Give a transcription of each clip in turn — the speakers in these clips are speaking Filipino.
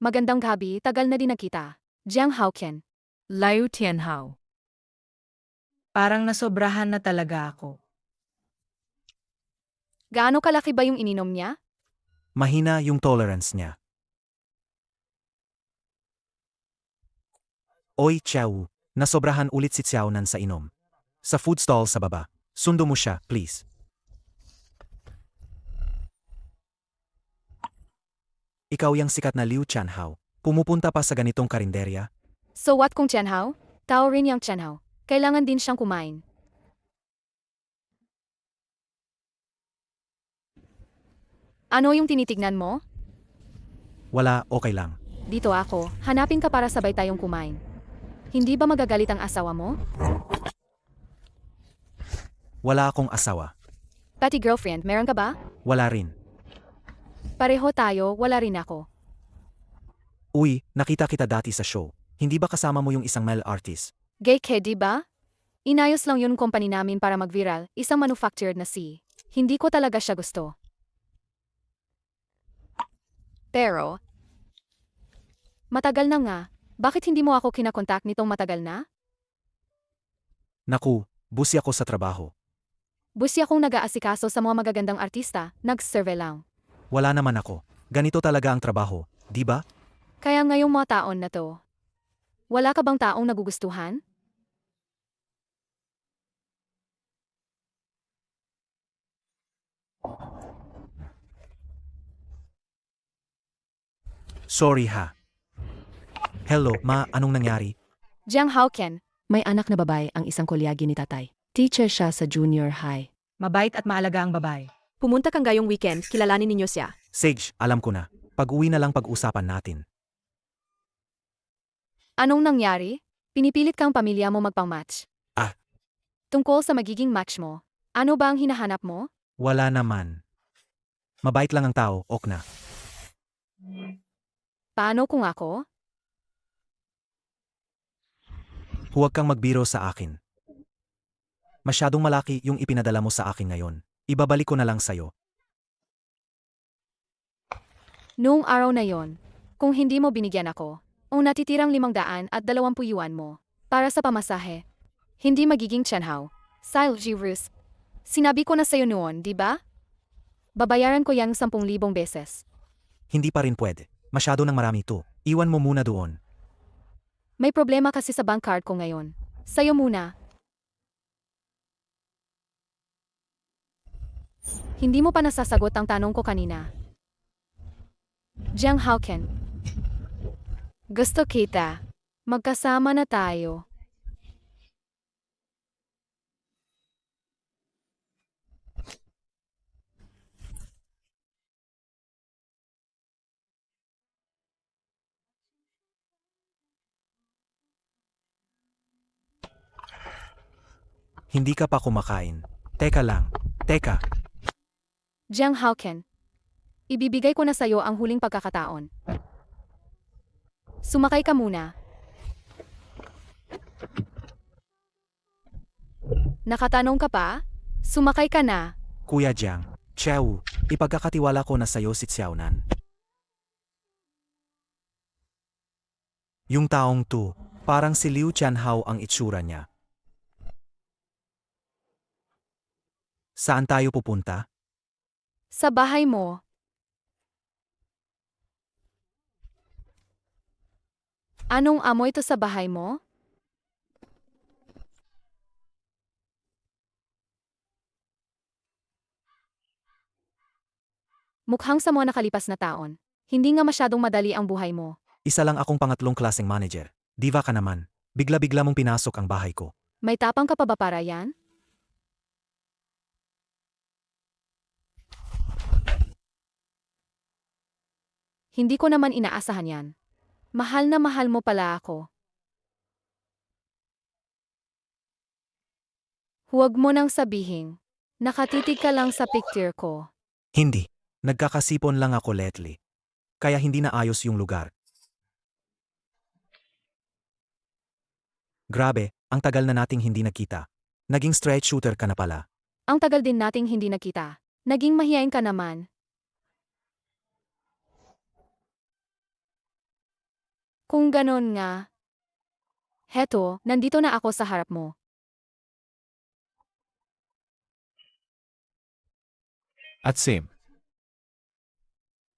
Magandang gabi, tagal na din nakita. Jiang Haoqian. Liu Tianhao. Parang nasobrahan na talaga ako. Gaano kalaki ba yung ininom niya? Mahina yung tolerance niya. Oy, Xiao, nasobrahan ulit si Xiaonan sa inom. Sa food stall sa baba. Sundo mo siya, please. Ikaw yung sikat na Liu Tianhao. Pumupunta pa sa ganitong karinderya? So what kung Tianhao? Tao rin yung Tianhao. Kailangan din siyang kumain. Ano yung tinitignan mo? Wala, okay lang. Dito ako, hanapin ka para sabay tayong kumain. Hindi ba magagalit ang asawa mo? Wala akong asawa. Pati girlfriend, meron ka ba? Wala rin. Pareho tayo, wala rin ako. Uy, nakita kita dati sa show. Hindi ba kasama mo yung isang male artist? Gay kid, di ba? Inayos lang yun company namin para mag-viral, isang manufactured na si. Hindi ko talaga siya gusto. Pero, matagal na nga. Bakit hindi mo ako kinakontak nitong matagal na? Naku, busi ako sa trabaho. Busi akong nag-aasikaso sa mga magagandang artista, nag-survey lang. Wala naman ako. Ganito talaga ang trabaho, di ba? Kaya ngayong mga taon na to, wala ka bang taong nagugustuhan? Sorry ha. Hello, ma, anong nangyari? Jiang Haoqian, May anak na babae ang isang kolyagi ni tatay. Teacher siya sa junior high. Mabait at maalaga ang babae. Pumunta kang gayong weekend, kilalanin ninyo siya. Sage, alam ko na. Pag-uwi na lang pag-usapan natin. anong nangyari? Pinipilit kang pamilya mo magpang-match. Ah. Tungkol sa magiging match mo, ano ba ang hinahanap mo? Wala naman. Mabait lang ang tao, ok na. Paano kung ako? Huwag kang magbiro sa akin. Masyadong malaki yung ipinadala mo sa akin ngayon. Ibabalik ko na lang sa'yo. Noong araw na yon, kung hindi mo binigyan ako, ang natitirang 520 yuan mo, para sa pamasahe, hindi magiging Tianhao. Sile G. Rus. Sinabi ko na sa'yo noon, di ba? Babayaran ko yang 10,000 beses. Hindi pa rin pwede. Masyado nang marami to. Iwan mo muna doon. May problema kasi sa bank card ko ngayon. Sa'yo muna. Hindi mo pa nasasagot ang tanong ko kanina. Jiang Haoqian. Gusto kita. Magkasama na tayo. Hindi ka pa kumakain. Teka lang. Teka. Jiang Haoqian. Ibibigay ko na sa'yo ang huling pagkakataon. Sumakay ka muna. Nakatanong ka pa? Sumakay ka na. Kuya Jiang. Xiao, ipagkakatiwala ko na sa'yo si Xiaonan. Yung taong to, parang si Liu Tianhao ang itsura niya. Saan tayo pupunta? Sa bahay mo. Anong amoy to sa bahay mo? Mukhang sa mga nakalipas na taon. Hindi nga masyadong madali ang buhay mo. Isa lang akong pangatlong klaseng manager. Diva ka naman. Bigla-bigla mong pinasok ang bahay ko. May tapang ka pa ba para yan? Hindi ko naman inaasahan yan. Mahal na mahal mo pala ako. Huwag mo nang sabihin. Nakatitig ka lang sa picture ko. Hindi. Nagkakasipon lang ako lately. Kaya hindi na ayos yung lugar. Grabe, ang tagal na nating hindi nagkita. Naging straight shooter ka na pala. Ang tagal din nating hindi nakita. Naging mahiyain ka naman. Kung ganon nga. Heto, nandito na ako sa harap mo. At Sim.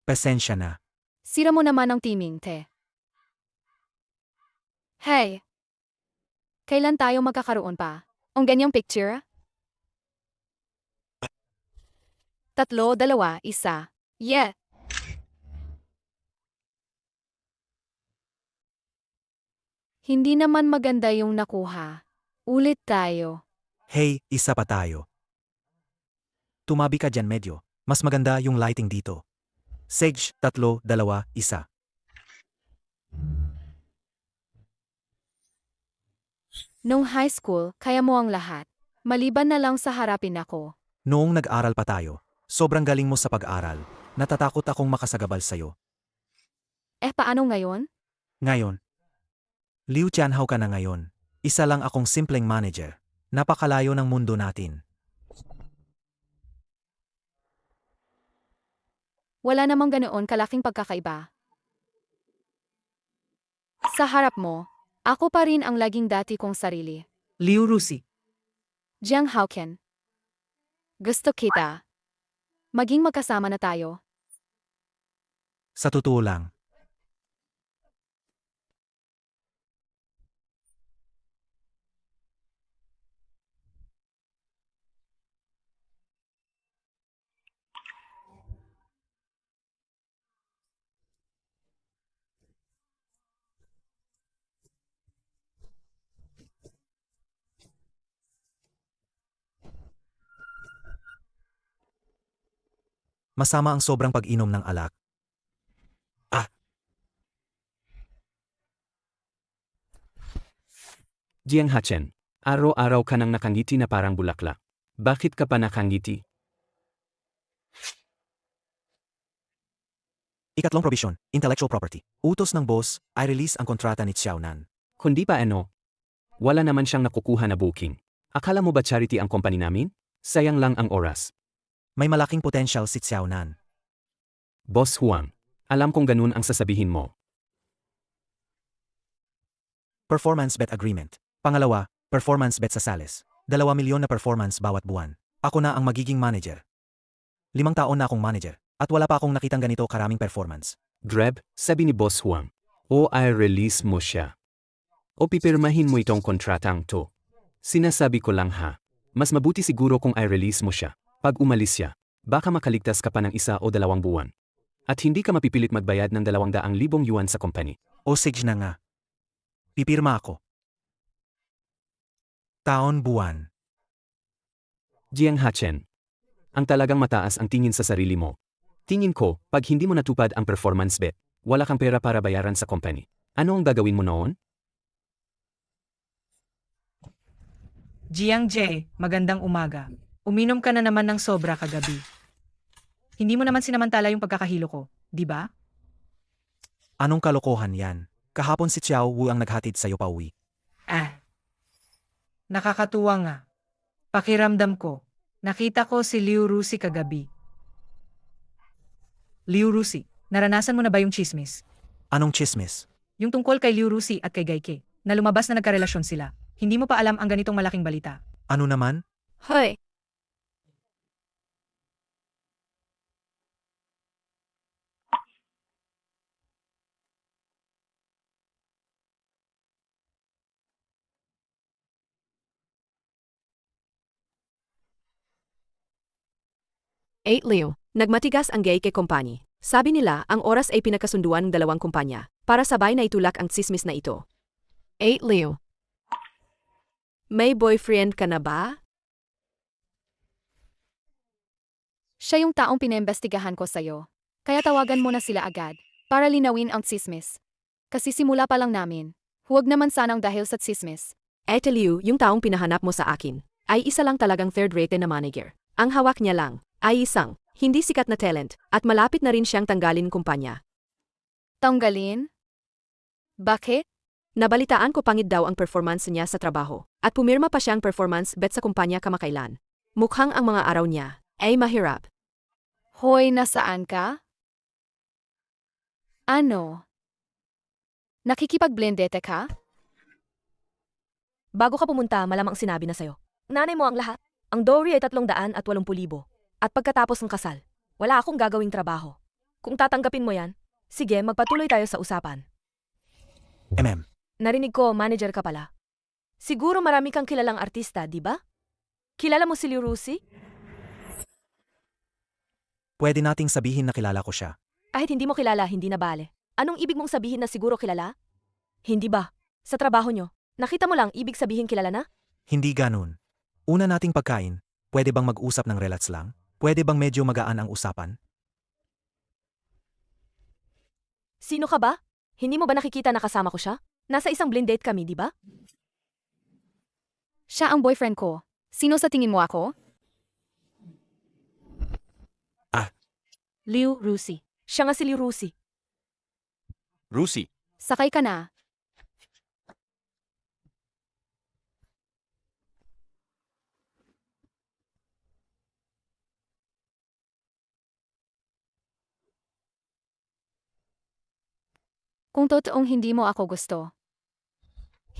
Pasensya na. Sira mo naman ang teaming, te. Hey! Kailan tayo magkakaroon pa? Ang ganyang picture? 3, 2, 1. Yeah! Hindi naman maganda yung nakuha. Ulit tayo. Hey, isa pa tayo. Tumabi ka dyan medyo. Mas maganda yung lighting dito. Sage, 3, 2, 1. Nung high school, kaya mo ang lahat. Maliban na lang sa harapin ako. Noong nag-aral pa tayo, sobrang galing mo sa pag-aral. Natatakot akong makasagabal sa'yo. Paano ngayon? Ngayon, Liu Tianhao ka na ngayon. Isa lang akong simpleng manager. Napakalayo ng mundo natin. Wala namang ganoon kalaking pagkakaiba. Sa harap mo, ako pa rin ang laging dati kong sarili. Liu Rusi. Jiang Haoken. Gusto kita. Maging magkasama na tayo. Sa totoo lang, masama ang sobrang pag-inom ng alak. Jiang Hachen, araw-araw ka nang nakangiti na parang bulaklak. Bakit ka pa nakangiti? Ikatlong provision, intellectual property. Utos ng boss, ay release ang kontrata ni Xiaonan. Kundi pa ano? Wala naman siyang nakukuha na booking. Akala mo ba charity ang company namin? Sayang lang ang oras. May malaking potential si Xiaonan. Boss Huang, alam kong ganun ang sasabihin mo. Performance bet agreement. Pangalawa, performance bet sa sales. 2 milyon na performance bawat buwan. Ako na ang magiging manager. 5 taon na akong manager, at wala pa akong nakitang ganito karaming performance. Grab, sabi ni Boss Huang. O ay release mo siya. O pipirmahin mo itong kontratang to. Sinasabi ko lang ha. Mas mabuti siguro kung ay release mo siya. Pag umalis siya, baka makaligtas ka pa ng 1 o 2 buwan. At hindi ka mapipilit magbayad ng 200,000 yuan sa company. O sige na nga. Pipirma ako. Taon buwan. Jiang Hachen, ang talagang mataas ang tingin sa sarili mo. Tingin ko, pag hindi mo natupad ang performance bet, wala kang pera para bayaran sa company. Ano ang gagawin mo noon? Jiang Jie, magandang umaga. Uminom ka na naman ng sobra kagabi. Hindi mo naman sinamantala yung pagkakahilo ko, di ba? Anong kalokohan yan? Kahapon si Xiao Wu ang naghatid sa'yo pauwi. Nakakatuwa nga. Pakiramdam ko, nakita ko si Liu Rusi kagabi. Liu Rusi, naranasan mo na ba yung chismis? Anong chismis? Yung tungkol kay Liu Rusi at kay Gaike, na lumabas na nagkarelasyon sila. Hindi mo pa alam ang ganitong malaking balita. Ano naman? Hoy! Liu, nagmatigas ang Gaike Company. Sabi nila, ang oras ay pinagkasunduan ng dalawang kumpanya para sabay na itulak ang tsismis na ito. Liu, may boyfriend ka na ba? Siya yung taong pinaimbestigahan ko sa'yo. Kaya tawagan mo na sila agad, para linawin ang tsismis. Kasi simula pa lang namin. Huwag naman sanang dahil sa tsismis. Liu, yung taong pinahanap mo sa akin, ay isa lang talagang third-rate na manager. Ang hawak niya lang, ay isang, hindi sikat na talent, at malapit na rin siyang tanggalin kumpanya. Tanggalin? Bakit? Nabalitaan ko pangit daw ang performance niya sa trabaho, at pumirma pa siyang performance bet sa kumpanya kamakailan. Mukhang ang mga araw niya ay mahirap. Hoy, nasaan ka? Ano? Nakikipagblendete ka? Bago ka pumunta, malamang sinabi na sa'yo. Nanay mo ang lahat. Ang dowry ay 380,000. At pagkatapos ng kasal, wala akong gagawing trabaho. Kung tatanggapin mo yan, sige, magpatuloy tayo sa usapan. Narinig ko, manager ka pala. Siguro marami kang kilalang artista, di ba? Kilala mo si Liu Rusi? Pwede nating sabihin na kilala ko siya. Kahit hindi mo kilala, hindi na bale. Anong ibig mong sabihin na siguro kilala? Hindi ba? Sa trabaho nyo, nakita mo lang ibig sabihin kilala na? Hindi ganun. Una nating pagkain, pwede bang mag-usap ng relats lang? Pwede bang medyo magaan ang usapan? Sino ka ba? Hindi mo ba nakikita na kasama ko siya? Nasa isang blind date kami, di ba? Siya ang boyfriend ko. Sino sa tingin mo ako? Liu Rusi. Siya nga si Liu Rusi. Rusi, Sakay ka na. Kung totoong hindi mo ako gusto,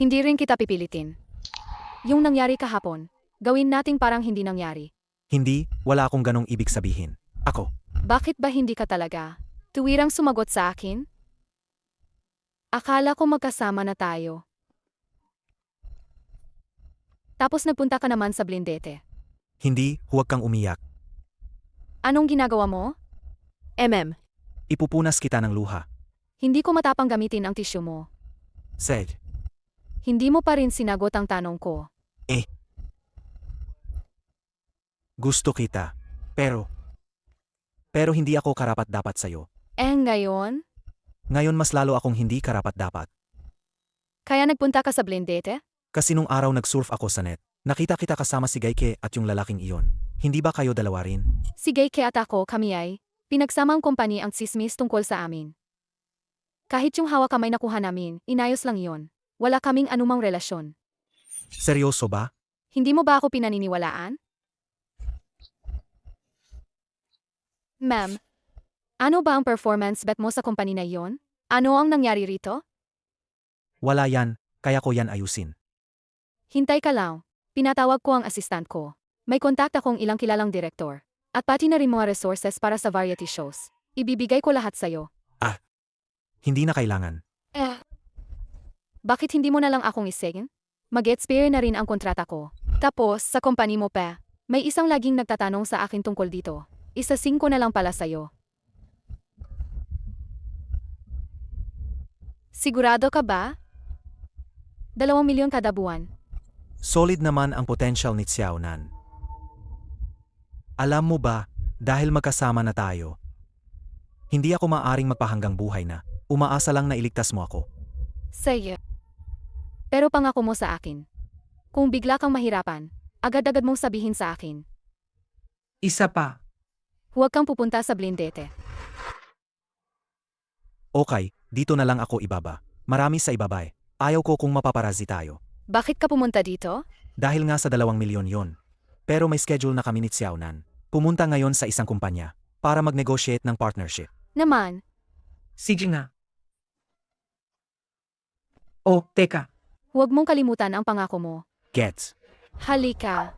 hindi rin kita pipilitin. Yung nangyari kahapon, gawin nating parang hindi nangyari. Hindi, wala akong ganong ibig sabihin. Ako, Bakit ba hindi ka talaga tuwirang sumagot sa akin? Akala ko magkasama na tayo. Tapos nagpunta ka naman sa blindete. hindi, huwag kang umiyak. Anong ginagawa mo? Ipupunas kita ng luha. Hindi ko matapang gamitin ang tissue mo. Said, Hindi mo pa rin sinagot ang tanong ko. gusto kita. Pero hindi ako karapat-dapat sa'yo. Ngayon? Ngayon mas lalo akong hindi karapat-dapat. Kaya nagpunta ka sa blindete? Kasi nung araw nag-surf ako sa net, nakita kita kasama si Gaike at yung lalaking iyon. Hindi ba kayo dalawa rin? Si Gaike at ako, kami ay pinagsamang kumpanya ang tsismis tungkol sa amin. Kahit yung hawak kamay nakuha namin, inayos lang yon. Wala kaming anumang relasyon. Seryoso ba? Hindi mo ba ako pinaniniwalaan? Ma'am, ano ba ang performance bet mo sa kumpanya na iyon? Ano ang nangyari rito? Wala yan, kaya ko yan ayusin. Hintay ka lang. Pinatawag ko ang assistant ko. May kontak akong ilang kilalang direktor. At pati na rin mga resources para sa variety shows. Ibibigay ko lahat sa'yo. Hindi na kailangan. Bakit hindi mo na lang akong isegin? Mag-expire na rin ang kontrata ko. Tapos, sa company mo pa, may isang laging nagtatanong sa akin tungkol dito. Isa 5 na lang pala sa'yo. Sigurado ka ba? 2 milyon kada buwan. Solid naman ang potential ni Xiaonan. Alam mo ba, dahil magkasama na tayo, hindi ako maaring magpahanggang buhay na. Umaasa lang na iligtas mo ako. Sa'yo. Pero pangako mo sa akin. Kung bigla kang mahirapan, agad-agad mong sabihin sa akin. Isa pa. Huwag kang pupunta sa blindete. Okay, dito na lang ako ibaba. Marami sa ibaba eh. Ayaw ko kung mapaparazi tayo. Bakit ka pumunta dito? Dahil nga sa 2 milyon yon. Pero may schedule na kami ni Xiaonan. Pumunta ngayon sa isang kumpanya para mag-negotiate ng partnership. Naman, Sige nga. Oh, teka. huwag mong kalimutan ang pangako mo. Gets? Halika.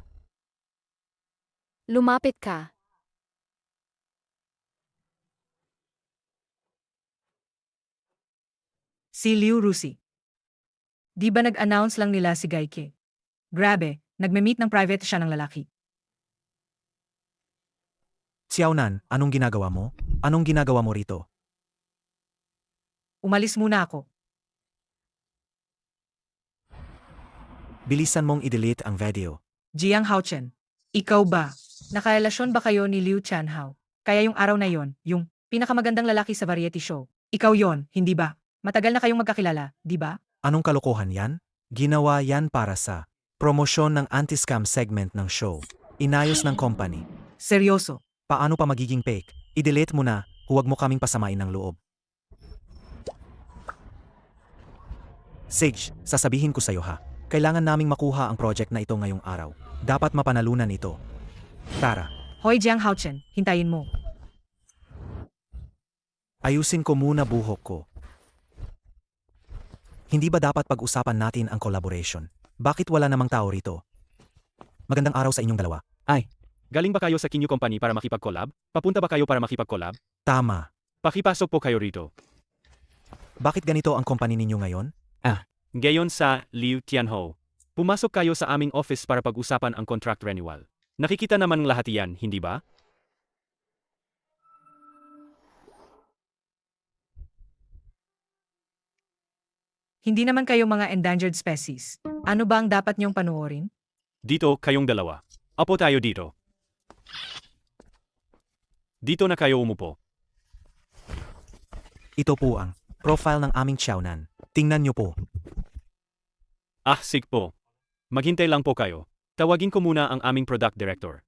Lumapit ka. Si Liu Rusi. Di ba nag-announce lang nila si Gaike? Grabe, nagme-meet ng private siya ng lalaki. Xiaonan, anong ginagawa mo? Anong ginagawa mo rito? Umalis muna ako. Bilisan mong i-delete ang video. Jiang Haochen, ikaw ba? Nakarelasyon ba kayo ni Liu Chanhao? Kaya yung araw na yon, yung pinakamagandang lalaki sa variety show. Ikaw yon, hindi ba? Matagal na kayong magkakilala, di ba? Anong kalokohan yan? Ginawa yan para sa promosyon ng anti-scam segment ng show. Inayos ng company. Seryoso. Paano pa magiging fake? I-delete mo na, huwag mo kaming pasamain ng loob. Sage, sasabihin ko sa'yo ha. Kailangan naming makuha ang project na ito ngayong araw. Dapat mapanalunan ito. Tara, Hoy Jiang Haochen, hintayin mo. ayusin ko muna buhok ko. Hindi ba dapat pag-usapan natin ang collaboration? Bakit wala namang tao rito? Magandang araw sa inyong dalawa. Galing ba kayo sa Kinyo Company para makipag-collab? Papunta ba kayo para makipag-collab? Tama. Pakipasok po kayo rito. Bakit ganito ang company ninyo ngayon? Ngayon sa Liu Tianho. Pumasok kayo sa aming office para pag-usapan ang contract renewal. Nakikita naman ng lahat yan, hindi ba? Hindi naman kayo mga endangered species. Ano ba ang dapat niyong panuorin? Dito, kayong dalawa. Apo tayo dito. Dito na kayo umupo. Ito po ang profile ng aming Xiaonan. Tingnan nyo po. Sig po. Maghintay lang po kayo. Tawagin ko muna ang aming product director.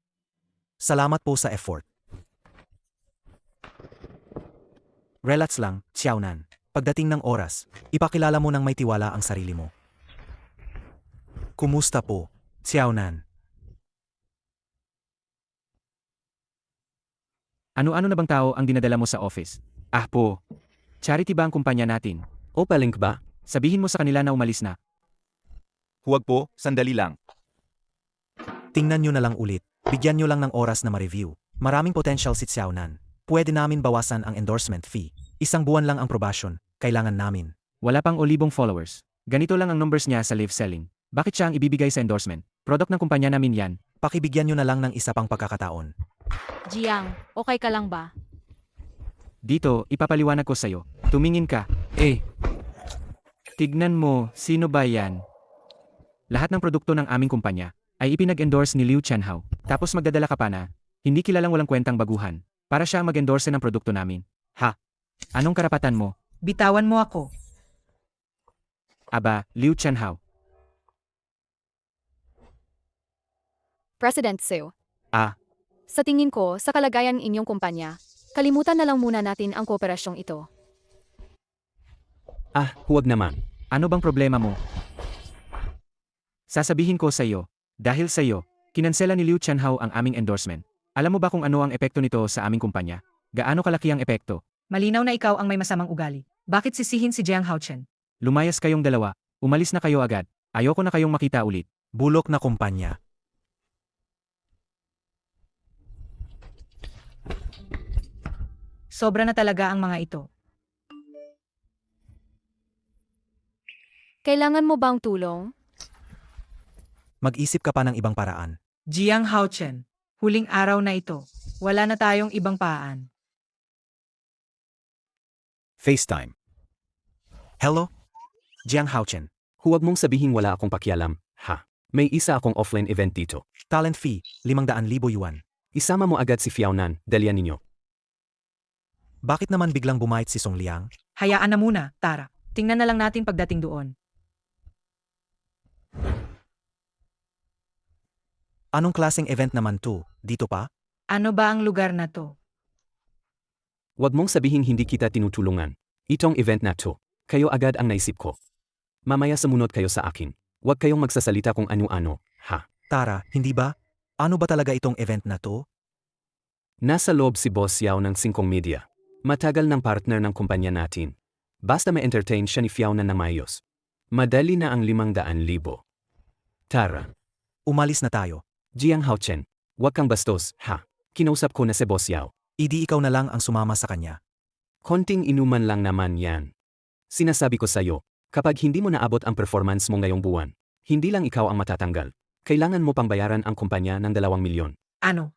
Salamat po sa effort. Relax lang, Xiaonan. Pagdating ng oras, ipakilala mo ng may tiwala ang sarili mo. Kumusta po, Xiaonan? Ano-ano na bang tao ang dinadala mo sa office? Po. Charity ba ang kumpanya natin? O palink ba? Sabihin mo sa kanila na umalis na. Huwag po, sandali lang. Tingnan nyo na lang ulit. Bigyan nyo lang ng oras na ma-review. Maraming potential si Xiaonan. Pwede namin bawasan ang endorsement fee. 1 buwan lang ang probation. Kailangan namin. Wala pang olibong followers. Ganito lang ang numbers niya sa live selling. Bakit siya ang ibibigay sa endorsement? Product ng kumpanya namin yan. Pakibigyan nyo na lang ng isa pang pagkakataon. Jiang, okay ka lang ba? Dito, ipapaliwanag ko sa'yo. Tumingin ka. Tignan mo, sino ba yan? Lahat ng produkto ng aming kumpanya ay ipinag-endorse ni Liu Tianho. Tapos magdadala ka pa na, hindi kilalang walang kwentang baguhan. Para siya ang mag-endorse ng produkto namin. Anong karapatan mo? Bitawan mo ako. Liu Tianho. President Su. Ah. Sa tingin ko, sa kalagayan ng inyong kumpanya, kalimutan na lang muna natin ang kooperasyong ito. Huwag naman. Ano bang problema mo? Sasabihin ko sa iyo, dahil sa iyo, kinansela ni Liu Tianho ang aming endorsement. Alam mo ba kung ano ang epekto nito sa aming kumpanya? Gaano kalaki ang epekto? Malinaw na ikaw ang may masamang ugali. Bakit sisihin si Jiang Haochen? Lumayas kayong dalawa, umalis na kayo agad. Ayoko na kayong makita ulit. Bulok na kumpanya. Sobra na talaga ang mga ito. Kailangan mo bang tulong? Mag-isip ka pa ng ibang paraan. Jiang Haochen, huling araw na ito. Wala na tayong ibang paan. FaceTime. Hello? Jiang Haochen. Huwag mong sabihin wala akong pakialam. May isa akong offline event dito. Talent fee, 500,000 yuan. Isama mo agad si Fiaunan, dalyan ninyo. Bakit naman biglang bumait si Song Liang? Hayaan na muna, Tara. Tingnan na lang natin pagdating doon. Anong klaseng event naman to? Dito pa? Ano ba ang lugar na to? Huwag mong sabihin hindi kita tinutulungan. Itong event na to, kayo agad ang naisip ko. Mamaya sumunod kayo sa akin. Huwag kayong magsasalita kung ano-ano, Tara, hindi ba? Ano ba talaga itong event na to? Nasa loob si Boss Yao ng Singkong Media. Matagal ng partner ng kumpanya natin. Basta ma-entertain siya ni Fiaunan ng mayos. Madali na ang 500,000. Tara. Umalis na tayo. Jiang Haochen, huwag kang bastos, Kinausap ko na si Boss Yao. Idi ikaw na lang ang sumama sa kanya. Konting inuman lang naman yan. Sinasabi ko sa'yo, kapag hindi mo naabot ang performance mo ngayong buwan, hindi lang ikaw ang matatanggal. Kailangan mo pang bayaran ang kumpanya ng 2 milyon. Ano?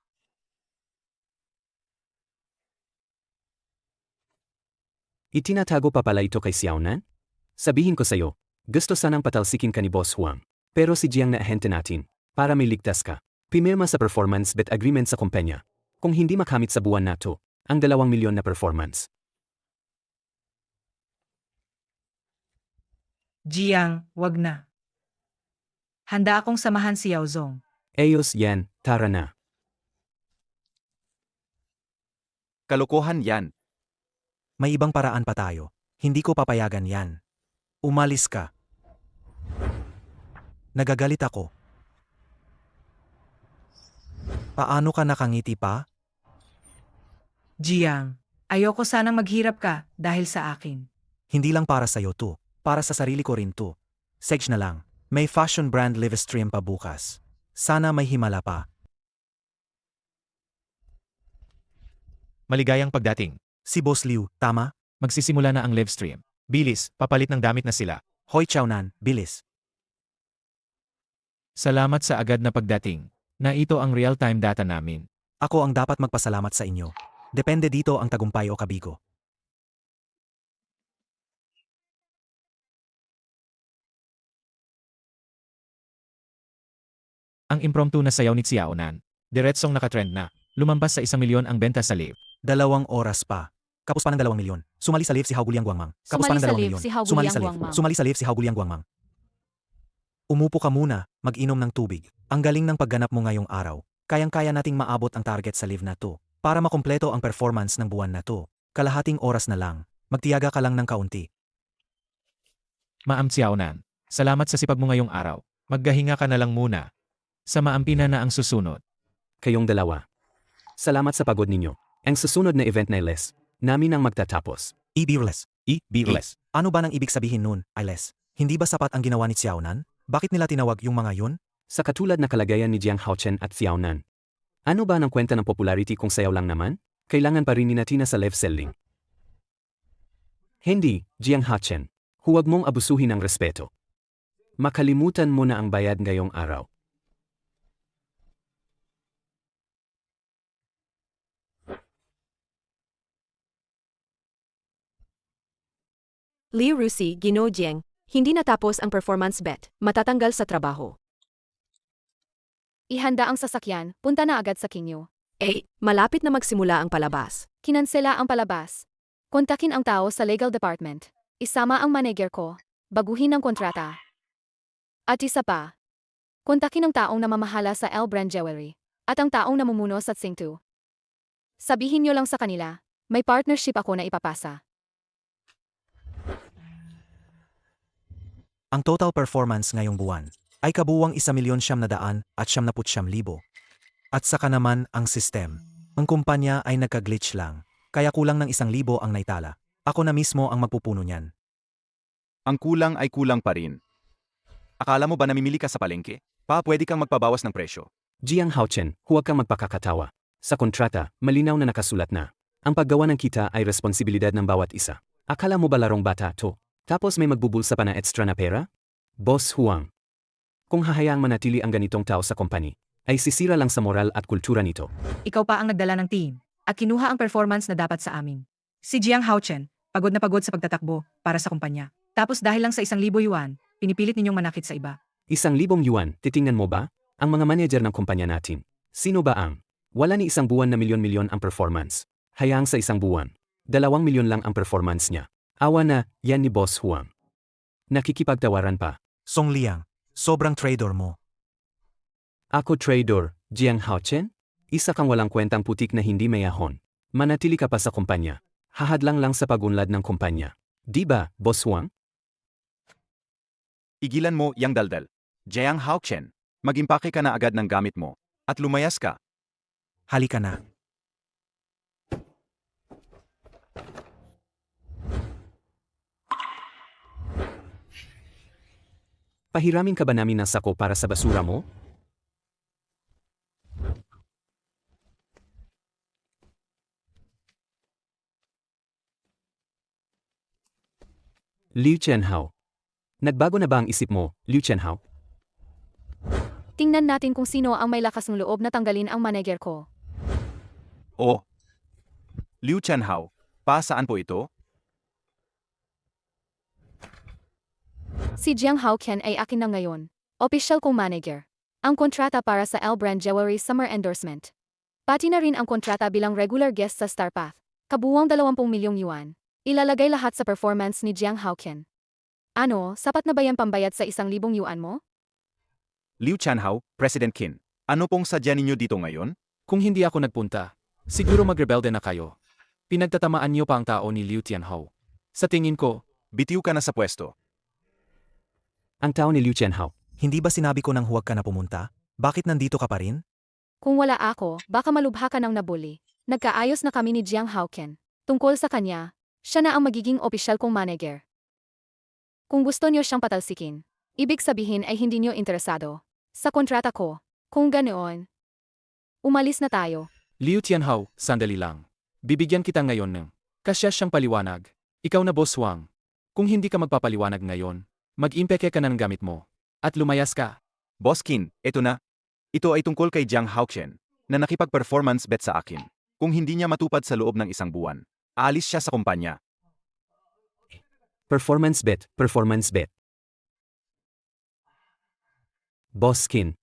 Itinatago pa pala ito kay Xiaonan? Sabihin ko sa'yo, gusto sanang patalsikin ka ni Boss Huang. Pero si Jiang na ahente natin, para may ligtas ka. Pimirma sa performance bet agreement sa kumpanya. Kung hindi makamit sa buwan na to, ang 2 milyon na performance. Jiang, wag na. Handa akong samahan si Yao Zong. Ayos yan, tara na. Kalokohan yan. May ibang paraan pa tayo. Hindi ko papayagan yan. Umalis ka. Nagagalit ako. Paano ka nakangiti pa? Jiang, ayoko sanang maghirap ka dahil sa akin. Hindi lang para sa'yo to. Para sa sarili ko rin to. Sage na lang. May fashion brand live stream pa bukas. Sana may himala pa. Maligayang pagdating. Si Boss Liu, tama? Magsisimula na ang live stream. Bilis, papalit ng damit na sila. Hoy Chownan, bilis. Salamat sa agad na pagdating. Na ito ang real-time data namin. Ako ang dapat magpasalamat sa inyo. Depende dito ang tagumpay o kabigo. Ang impromptu na sayaw ni Xiaonan. Diretsong nakatrend na. Lumampas sa 1 milyon ang benta sa live. 2 oras pa. Kapos pa ng 2 milyon. Sumali sa live si Hauguliang Guangmang. Kapos pa Sumali ng sa 2 live milyon. si Hauguliang Sumali sa live. Guangmang. Sumali sa live si Hauguliang Guangmang. Umupo ka muna, mag-inom ng tubig. Ang galing ng pagganap mo ngayong araw. Kayang-kaya nating maabot ang target sa live na to. Para makumpleto ang performance ng buwan na to. Kalahating oras na lang. Magtiyaga ka lang ng kaunti. Ma'am Xiaonan, salamat sa sipag mo ngayong araw. Maggahinga ka na lang muna. Sa maampina na ang susunod. Kayong dalawa. Salamat sa pagod ninyo. Ang susunod na event na Les, namin ang magtatapos. Beerless. Beerless. Ano ba nang ibig sabihin nun, Ailes? Hindi ba sapat ang ginawa ni Xiaonan? Bakit nila tinawag yung mga yun? Sa katulad na kalagayan ni Jiang Haochen at Xiaonan. Ano ba ang kwenta ng popularity kung sayaw lang naman? Kailangan pa rin ni Natina sa live selling. Hindi, Jiang Haochen. Huwag mong abusuhin ang respeto. Makalimutan mo na ang bayad ngayong araw. Liu Rusi, Gino Jiang, hindi natapos ang performance bet, matatanggal sa trabaho. Ihanda ang sasakyan, punta na agad sa Kinyo. Malapit na magsimula ang palabas. Kinansela ang palabas. Kontakin ang tao sa legal department. Isama ang manager ko. Baguhin ang kontrata. At isa pa. Kontakin ang taong namamahala sa L Brand Jewelry. At ang taong namumuno sa Tsingtu. Sabihin niyo lang sa kanila, may partnership ako na ipapasa. Ang total performance ngayong buwan ay kabuwang 1,900,000 at 99,000. At saka naman ang system. Ang kumpanya ay nagka-glitch lang, kaya kulang ng 1,000 ang naitala. Ako na mismo ang magpupuno niyan. Ang kulang ay kulang pa rin. Akala mo ba namimili ka sa palengke? Pwede kang magpabawas ng presyo. Jiang Haochen, huwag kang magpakakatawa. Sa kontrata, malinaw na nakasulat na. Ang paggawa ng kita ay responsibilidad ng bawat isa. Akala mo ba larong bata to? Tapos may magbubulsa pa na extra na pera? Boss Huang. Kung hahayaang manatili ang ganitong tao sa company, ay sisira lang sa moral at kultura nito. Ikaw pa ang nagdala ng team at kinuha ang performance na dapat sa amin. Si Jiang Haochen, pagod na pagod sa pagtatakbo para sa kumpanya. Tapos dahil lang sa 1,000 yuan, pinipilit ninyong manakit sa iba. 1,000 yuan, titingnan mo ba? Ang mga manager ng kumpanya natin. Sino ba ang? Wala ni isang buwan na milyon-milyon ang performance. Hayaang sa isang buwan. 2 milyon lang ang performance niya. Awa na, yan ni Boss Huang. Nakikipagtawaran pa. Song Liang, sobrang trader mo. Ako trader, Jiang Haochen? Isa kang walang kwentang putik na hindi mayahon. Manatili ka pa sa kumpanya. Hahadlang lang sa pagunlad ng kumpanya. Di ba, Boss Huang? Igilan mo yang daldal. Jiang Haochen, mag-impake ka na agad ng gamit mo. At lumayas ka. Halika na. Pahiramin ka ba namin ng sako para sa basura mo? Liu Chenhao. Nagbago na ba ang isip mo, Liu Chenhao? Tingnan natin kung sino ang may lakas ng loob na tanggalin ang manager ko. Oh. Liu Chenhao, saan po ito? Si Jiang Haochen ay akin na ngayon. Official kong manager. Ang kontrata para sa L Brand Jewelry Summer Endorsement. Pati na rin ang kontrata bilang regular guest sa Starpath. Kabuwang 20 milyong yuan. Ilalagay lahat sa performance ni Jiang Haochen. Ano, sapat na ba yan pambayad sa 1,000 yuan mo? Liu Chenhao, President Qin. Ano pong sadya ninyo dito ngayon? Kung hindi ako nagpunta, siguro magrebelde na kayo. Pinagtatamaan niyo pa ang tao ni Liu Tianhou. Sa tingin ko, Bitiw ka na sa pwesto. Ang tao ni Liu Chenhao. Hindi ba sinabi ko nang huwag ka na pumunta? Bakit nandito ka pa rin? Kung wala ako, baka malubha ka ng nabuli. Nagkaayos na kami ni Jiang Haochen. Tungkol sa kanya, siya na ang magiging opisyal kong manager. Kung gusto niyo siyang patalsikin, ibig sabihin ay hindi niyo interesado sa kontrata ko. Kung ganoon, umalis na tayo. Liu Tianhao, sandali lang. Bibigyan kita ngayon ng kasya siyang paliwanag. Ikaw na Boss Wang. Kung hindi ka magpapaliwanag ngayon, mag-impeke ka na ng gamit mo. At lumayas ka. Boss Qin, eto na. Ito ay tungkol kay Jiang Haoqian, na nakipag-performance bet sa akin. Kung hindi niya matupad sa loob ng isang buwan, aalis siya sa kumpanya. Performance bet, performance bet. Boss Qin,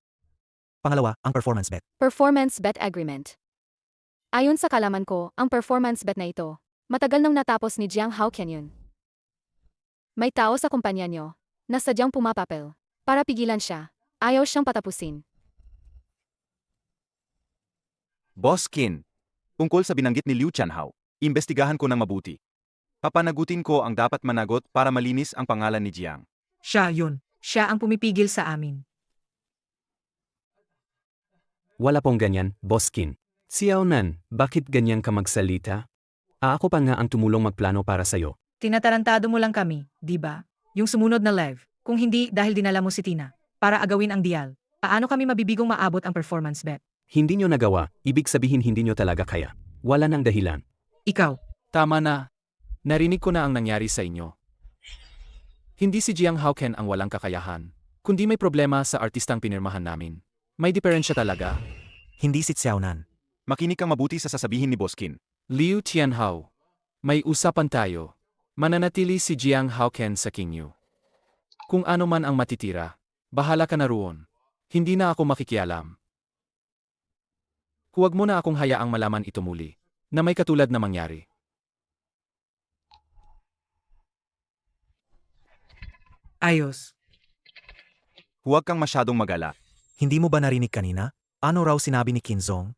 Pangalawa, ang performance bet. Performance bet agreement. Ayon sa kalaman ko, ang performance bet na ito, matagal nang natapos ni Jiang Haoqian yun. May tao sa kumpanya niyo na sadyang pumapapel para pigilan siya. Ayaw siyang patapusin. Boss Qin, tungkol sa binanggit ni Liu Tianhao, imbestigahan ko ng mabuti. Papanagutin ko ang dapat managot para malinis ang pangalan ni Jiang. Siya yun. Siya ang pumipigil sa amin. wala pong ganyan, Boss Qin. Xiao Nan, bakit ganyan ka magsalita? Ako pa nga ang tumulong magplano para sa'yo. Tinatarantado mo lang kami, di ba? Yung sumunod na live. Kung hindi dahil dinala mo si Tina para agawin ang dial, paano kami mabibigong maabot ang performance bet? Hindi nyo nagawa, ibig sabihin hindi nyo talaga kaya. Wala nang dahilan. Ikaw, Tama na. Narinig ko na ang nangyari sa inyo. Hindi si Jiang Haoqian ang walang kakayahan, kundi may problema sa artistang pinirmahan namin. May diferensya talaga. Hindi si Xiaonan. Makinig kang mabuti sa sasabihin ni Boss Qin. Liu Tianhao, may usapan tayo. Mananatili si Jiang Haoqian sa Qingyu. Kung ano man ang matitira, bahala ka na roon. Hindi na ako makikialam. Huwag mo na akong hayaang malaman ito muli, na may katulad na mangyari. ayos. Huwag kang masyadong magala. Hindi mo ba narinig kanina? Ano raw sinabi ni Kinzong?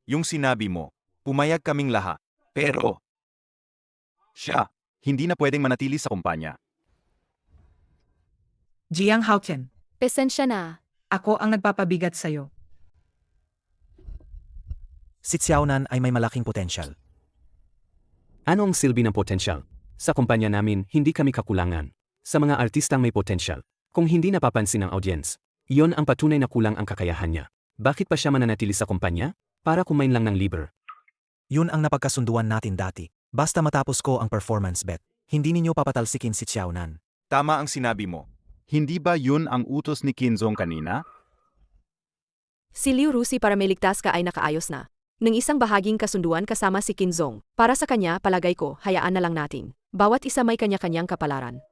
Yung sinabi mo, pumayag kaming lahat. Pero, siya, hindi na pwedeng manatili sa kumpanya. Jiang Haoqian, Pesensya na. ako ang nagpapabigat sa'yo. Si Xiaonan ay may malaking potensyal. Ano ang silbi ng potensyal? Sa kumpanya namin, hindi kami kakulangan. Sa mga artistang may potensyal, kung hindi napapansin ng audience, iyon ang patunay na kulang ang kakayahan niya. Bakit pa siya mananatili sa kumpanya? Para kumain lang ng liber. Yun ang napagkasunduan natin dati. Basta matapos ko ang performance bet, hindi ninyo papatalsikin si Xiaonan. Tama ang sinabi mo. Hindi ba yun ang utos ni Kinzong kanina? Si Liu Rusi para may ligtas ka ay nakaayos na. Ng isang bahaging kasunduan kasama si Kinzong. Para sa kanya, palagay ko, hayaan na lang natin. Bawat isa may kanya-kanyang kapalaran.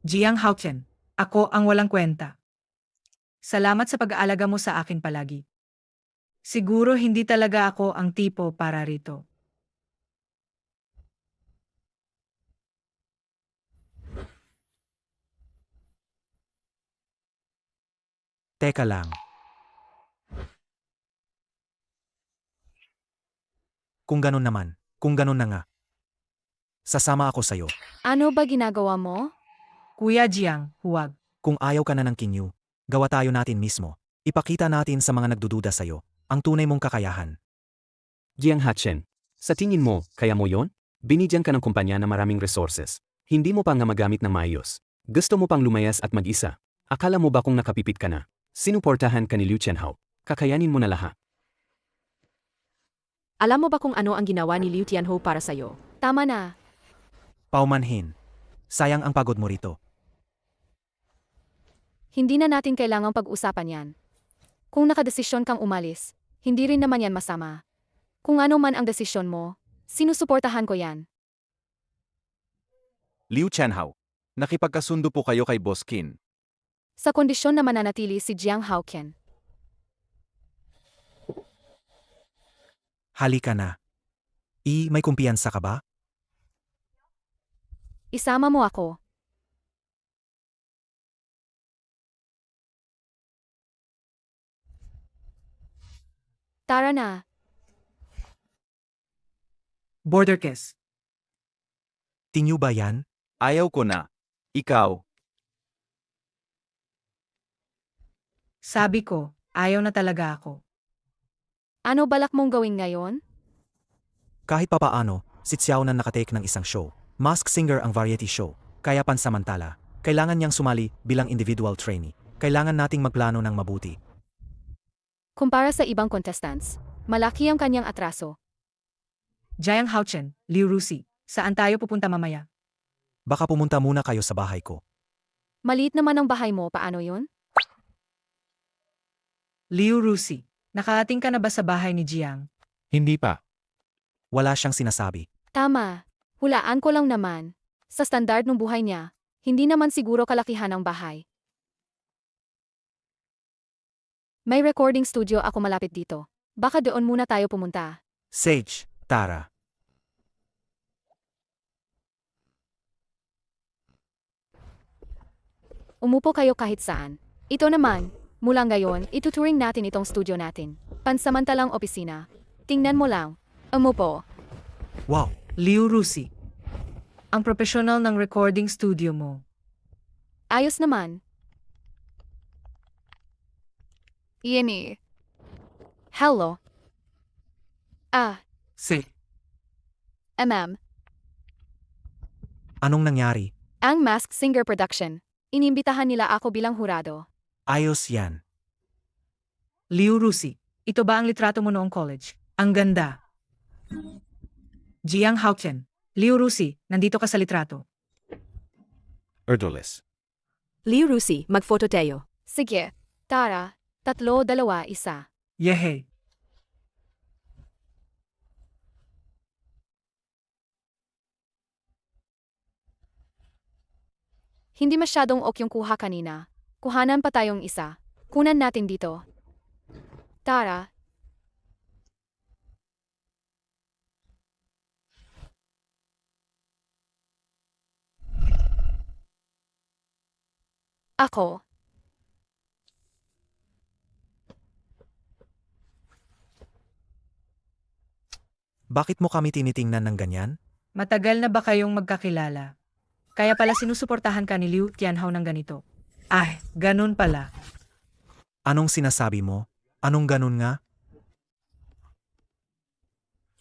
Jiang Haoqian, ako ang walang kwenta. Salamat sa pag-aalaga mo sa akin palagi. Siguro hindi talaga ako ang tipo para rito. Teka lang. Kung ganun naman, kung ganun na nga. Sasama ako sa'yo. Ano ba ginagawa mo? Kuya Jiang, huwag. Kung ayaw ka na ng Kinyu, gawa tayo natin mismo. Ipakita natin sa mga nagdududa sa'yo ang tunay mong kakayahan. Jiang Haoqian, sa tingin mo, kaya mo yon? Binigyan ka ng kumpanya na maraming resources. Hindi mo pa nga magamit ng maayos. Gusto mo pang lumayas at mag-isa. Akala mo ba kung nakapipit ka na? Sinuportahan ka ni Liu Tianhao. Kakayanin mo na lahat. Alam mo ba kung ano ang ginawa ni Liu Tianhao para sa'yo? Tama na. Paumanhin. Sayang ang pagod mo rito. Hindi na natin kailangang pag-usapan yan. Kung nakadesisyon kang umalis, hindi rin naman yan masama. Kung ano man ang desisyon mo, sinusuportahan ko yan. Liu Tianhao, nakipagkasundo po kayo kay Boss Qin. Sa kondisyon na mananatili si Jiang Haoqian. Halika na. May kumpiyansa ka ba? Isama mo ako. Tara na. Border kiss. Tinyo ba yan? Ayaw ko na. Ikaw, Sabi ko, ayaw na talaga ako. Ano balak mong gawin ngayon? Kahit papaano, si Xiaonan nakatake ng isang show. Mask Singer ang variety show, kaya pansamantala. Kailangan niyang sumali bilang individual trainee. Kailangan nating magplano ng mabuti. Kumpara sa ibang contestants, malaki ang kanyang atraso. Jiang Haochen, Liu Rusi, saan tayo pupunta mamaya? Baka pumunta muna kayo sa bahay ko. Maliit naman ang bahay mo, paano yun? Liu Rusi, nakaating ka na ba sa bahay ni Jiang? Hindi pa. Wala siyang sinasabi. Tama. Hulaan ko lang naman. Sa standard ng buhay niya, hindi naman siguro kalakihan ang bahay. May recording studio ako malapit dito. Baka doon muna tayo pumunta. Sage, Tara. Umupo kayo kahit saan. Ito naman, mula ngayon, ituturing natin itong studio natin. Pansamantalang opisina. Tingnan mo lang. Umupo. Wow! Liu Rusi, ang professional ng recording studio mo. Ayos naman. Iyan eh. Hello. Si. Anong nangyari? Ang Masked Singer Production. Inimbitahan nila ako bilang hurado. Ayos yan. Liu Rusi, ito ba ang litrato mo noong college? Ang ganda. Jiang Haochen, Liu Rusi, nandito ka sa litrato. Erdoles. Liu Rusi, magfoto tayo. Sige. Tara. 3, 2, 1. Yehe. Hindi masyadong ok yung kuha kanina. Kuhanan pa tayong isa. Kunan natin dito. Tara. Ako. Bakit mo kami tinitingnan ng ganyan? Matagal na ba kayong magkakilala? Kaya pala sinusuportahan ka ni Liu Tianhao ng ganito. Ay, ganun pala. Anong sinasabi mo? Anong ganun nga?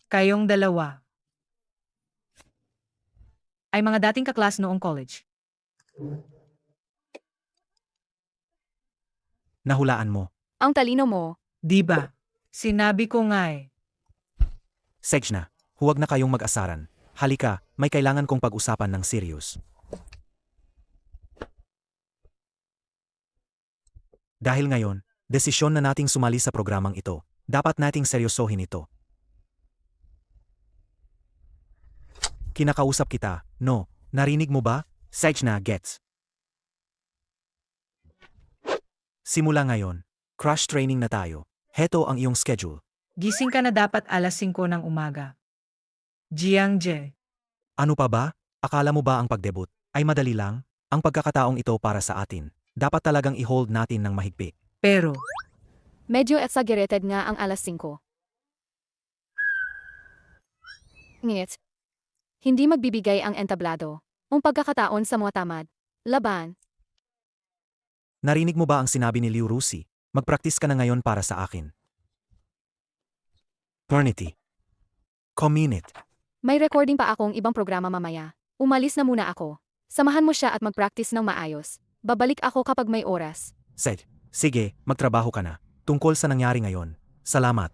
Kayong dalawa ay mga dating kaklas noong college. Nahulaan mo. Ang talino mo. Di ba? Sinabi ko nga eh. Sage na, huwag na kayong mag-asaran. Halika, may kailangan kong pag-usapan ng serious. Dahil ngayon, desisyon na nating sumali sa programang ito. Dapat nating seryosohin ito. Kinakausap kita, no? Narinig mo ba? Sage na, gets. Simula ngayon, crash training na tayo. Heto ang iyong schedule. Gising ka na dapat alas 5 ng umaga. Jiang Je. Ano pa ba? Akala mo ba ang pagdebut ay madali lang? Ang pagkakataong ito para sa atin. Dapat talagang i-hold natin ng mahigpit. Pero, Medyo exaggerated nga ang alas 5. Ngit. Hindi magbibigay ang entablado. Ang pagkakataon sa mga tamad. Laban. Narinig mo ba ang sinabi ni Liu Rusi? Magpraktis ka na ngayon para sa akin. Pernity. Community. May recording pa akong ibang programa mamaya. Umalis na muna ako. Samahan mo siya at mag-practice ng maayos. Babalik ako kapag may oras. Said, sige, magtrabaho ka na. Tungkol sa nangyari ngayon. Salamat.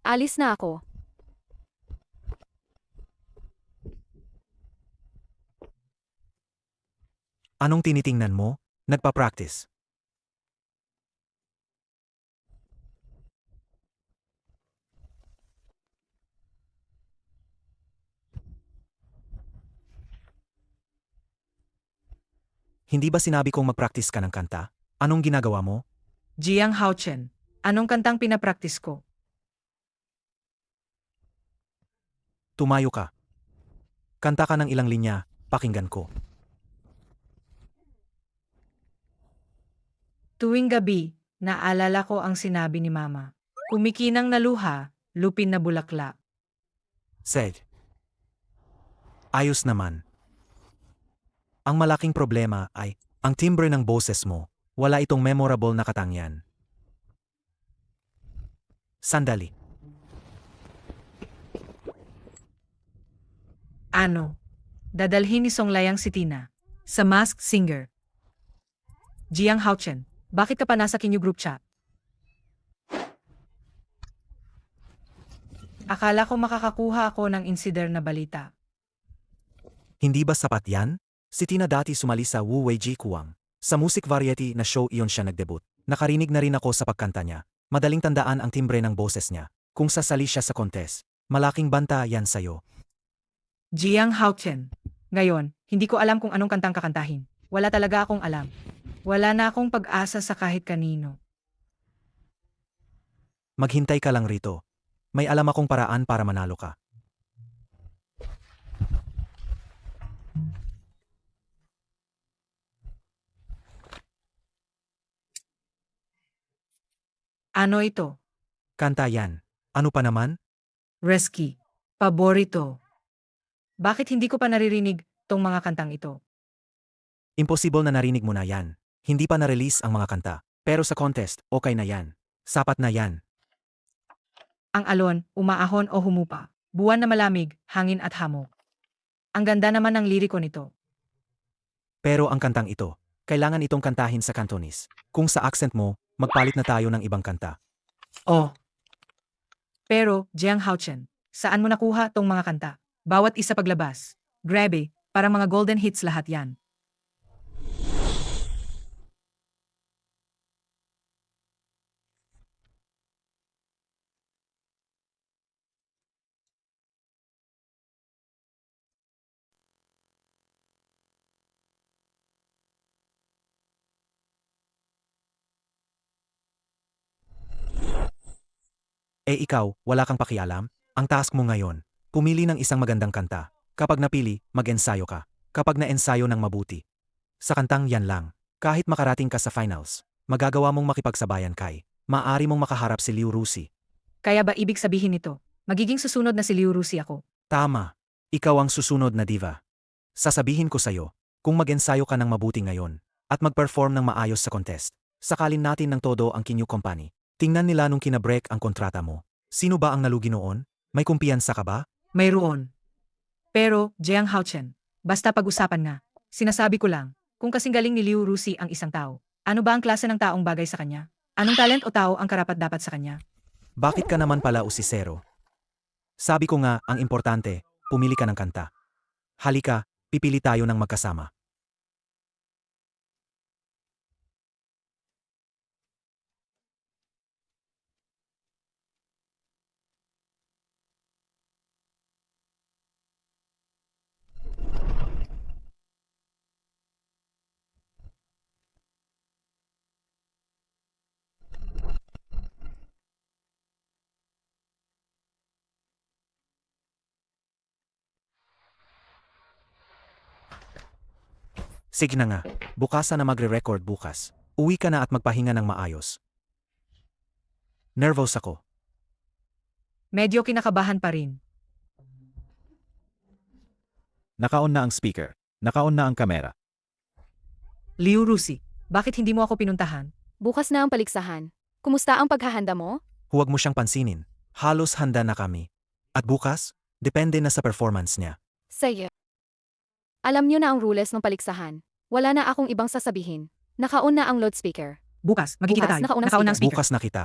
Alis na ako. Anong tinitingnan mo? Nagpa-practice. Hindi ba sinabi kong mag-practice ka ng kanta? Anong ginagawa mo? Jiang Haochen, anong kantang pinapraktis ko? Tumayo ka. Kanta ka ng ilang linya, pakinggan ko. Tuwing gabi, naalala ko ang sinabi ni Mama. Kumikinang na luha, lupin na bulaklak. Said. Ayos naman. Ang malaking problema ay, ang timbre ng boses mo, wala itong memorable na katangyan. Sandali. Ano? Dadalhin ni Songlayang si Tina sa Masked Singer. Jiang Haochen, bakit ka pa nasa Kinyu group chat? Akala ko makakakuha ako ng insider na balita. Hindi ba sapat yan? Si Tina dati sumali sa Wu Weiji Kuwang. Sa music variety na show iyon siya nagdebut. Nakarinig na rin ako sa pagkanta niya. Madaling tandaan ang timbre ng boses niya. Kung sasali siya sa contest, malaking banta yan sa'yo. Jiang Haochen. Ngayon, hindi ko alam kung anong kantang kakantahin. Wala talaga akong alam. Wala na akong pag-asa sa kahit kanino. Maghintay ka lang rito. May alam akong paraan para manalo ka. Ano ito? Kanta yan. Ano pa naman? Resky. Paborito. Bakit hindi ko pa naririnig tong mga kantang ito? Imposible na narinig mo na yan. Hindi pa na-release ang mga kanta. Pero sa contest, okay na yan. Sapat na yan. Ang alon, umaahon o humupa. Buwan na malamig, hangin at hamog. Ang ganda naman ng liriko nito. Pero ang kantang ito, kailangan itong kantahin sa Cantonese. Kung sa accent mo, magpalit na tayo ng ibang kanta. Oh. Pero, Jiang Haochen, saan mo nakuha tong mga kanta? Bawat isa paglabas. Grabe, parang mga golden hits lahat yan. Ikaw, wala kang pakialam? Ang task mo ngayon, pumili ng isang magandang kanta. Kapag napili, mag-ensayo ka. Kapag na-ensayo ng mabuti. Sa kantang yan lang, kahit makarating ka sa finals, magagawa mong makipagsabayan kay, maaari mong makaharap si Liu Rusi. Kaya ba ibig sabihin nito, magiging susunod na si Liu Rusi ako? Tama. Ikaw ang susunod na diva. Sasabihin ko sa'yo, kung mag-ensayo ka ng mabuti ngayon, at mag-perform ng maayos sa contest, sakalin natin ng todo ang Kinyu Company. Tingnan nila nung kinabreak ang kontrata mo. Sino ba ang nalugi noon? May kumpiyansa ka ba? Mayroon. Pero, Jiang Haochen, basta pag-usapan nga. Sinasabi ko lang, kung kasing galing ni Liu Rusi ang isang tao, ano ba ang klase ng taong bagay sa kanya? Anong talent o tao ang karapat-dapat sa kanya? Bakit ka naman pala usisero? Sabi ko nga, ang importante, pumili ka ng kanta. Halika, pipili tayo ng magkasama. Sige na nga, bukasan na magre-record bukas. Uwi ka na at magpahinga ng maayos. Nervous ako. Medyo kinakabahan pa rin. Naka-on na ang speaker. Naka-on na ang kamera. Liu Rusi, bakit hindi mo ako pinuntahan? Bukas na ang paligsahan. Kumusta ang paghahanda mo? Huwag mo siyang pansinin. Halos handa na kami. At bukas, depende na sa performance niya. Sige. Alam niyo na ang rules ng paligsahan. Wala na akong ibang sasabihin. Naka-on na ang loudspeaker. Bukas, magkikita Bukas, tayo. nakaunang Nakaunang speaker. Bukas na kita.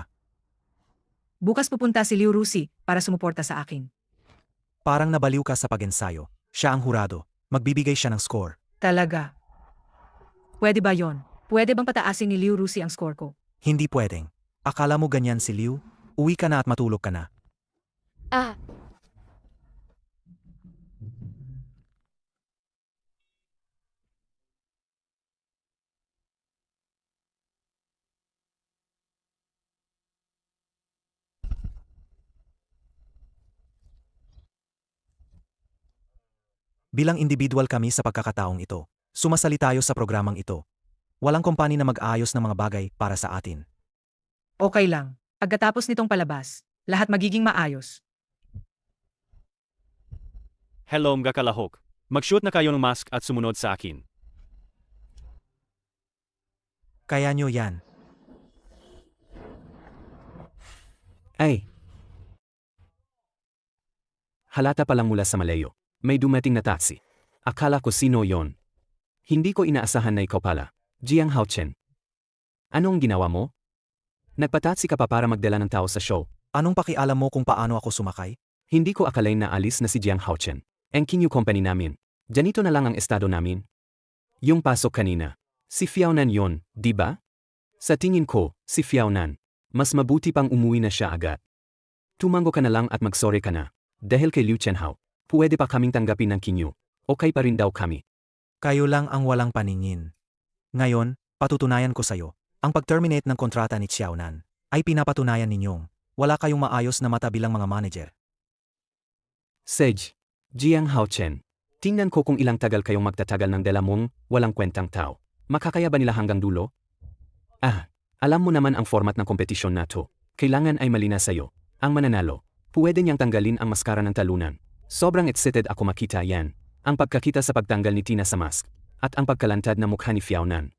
Bukas pupunta si Liu Rusi para sumuporta sa akin. Parang nabaliw ka sa pag-ensayo. Siya ang hurado. Magbibigay siya ng score. Talaga. Pwede ba yon? Pwede bang pataasin ni Liu Rusi ang score ko? Hindi pwedeng. Akala mo ganyan si Liu? Uwi ka na at matulog ka na. Ah, Bilang individual kami sa pagkakataong ito. Sumasali tayo sa programang ito. Walang kompanya na mag-aayos ng mga bagay para sa atin. Okay lang. Pagkatapos nitong palabas, lahat magiging maayos. Hello mga kalahok. Mag-shoot na kayo ng mask at sumunod sa akin. Kaya nyo yan. Ay! Halata pa lang mula sa malayo. May dumating na taxi. Akala ko sino yon. Hindi ko inaasahan na ikaw pala. Jiang Haochen. Anong ginawa mo? Nagpataksi ka pa para magdala ng tao sa show. Anong pakialam mo kung paano ako sumakay? Hindi ko akalain na alis na si Jiang Haochen. Ang kinyo company namin. Ganito na lang ang estado namin. Yung pasok kanina. Si Fiaonan yon, di ba? Sa tingin ko, si Fiaonan. Mas mabuti pang umuwi na siya agad. Tumango ka na lang at magsorry ka na. Dahil kay Liu Chenhao, pwede pa kaming tanggapin ng kinyo. Okay pa rin daw kami. Kayo lang ang walang paningin. Ngayon, patutunayan ko sa'yo, ang pag-terminate ng kontrata ni Xiaonan ay pinapatunayan ninyong wala kayong maayos na mata bilang mga manager. Sej, Jiang Haochen. Tingnan ko kung ilang tagal kayong magtatagal ng dala mong walang kwentang tao. Makakaya ba nila hanggang dulo? Alam mo naman ang format ng kompetisyon na to. Kailangan ay malina sa'yo. Ang mananalo, pwede niyang tanggalin ang maskara ng talunan. Sobrang excited ako makita yan. Ang pagkakita sa pagtanggal ni Tina sa mask, at ang pagkalantad na mukha ni Fiaonan.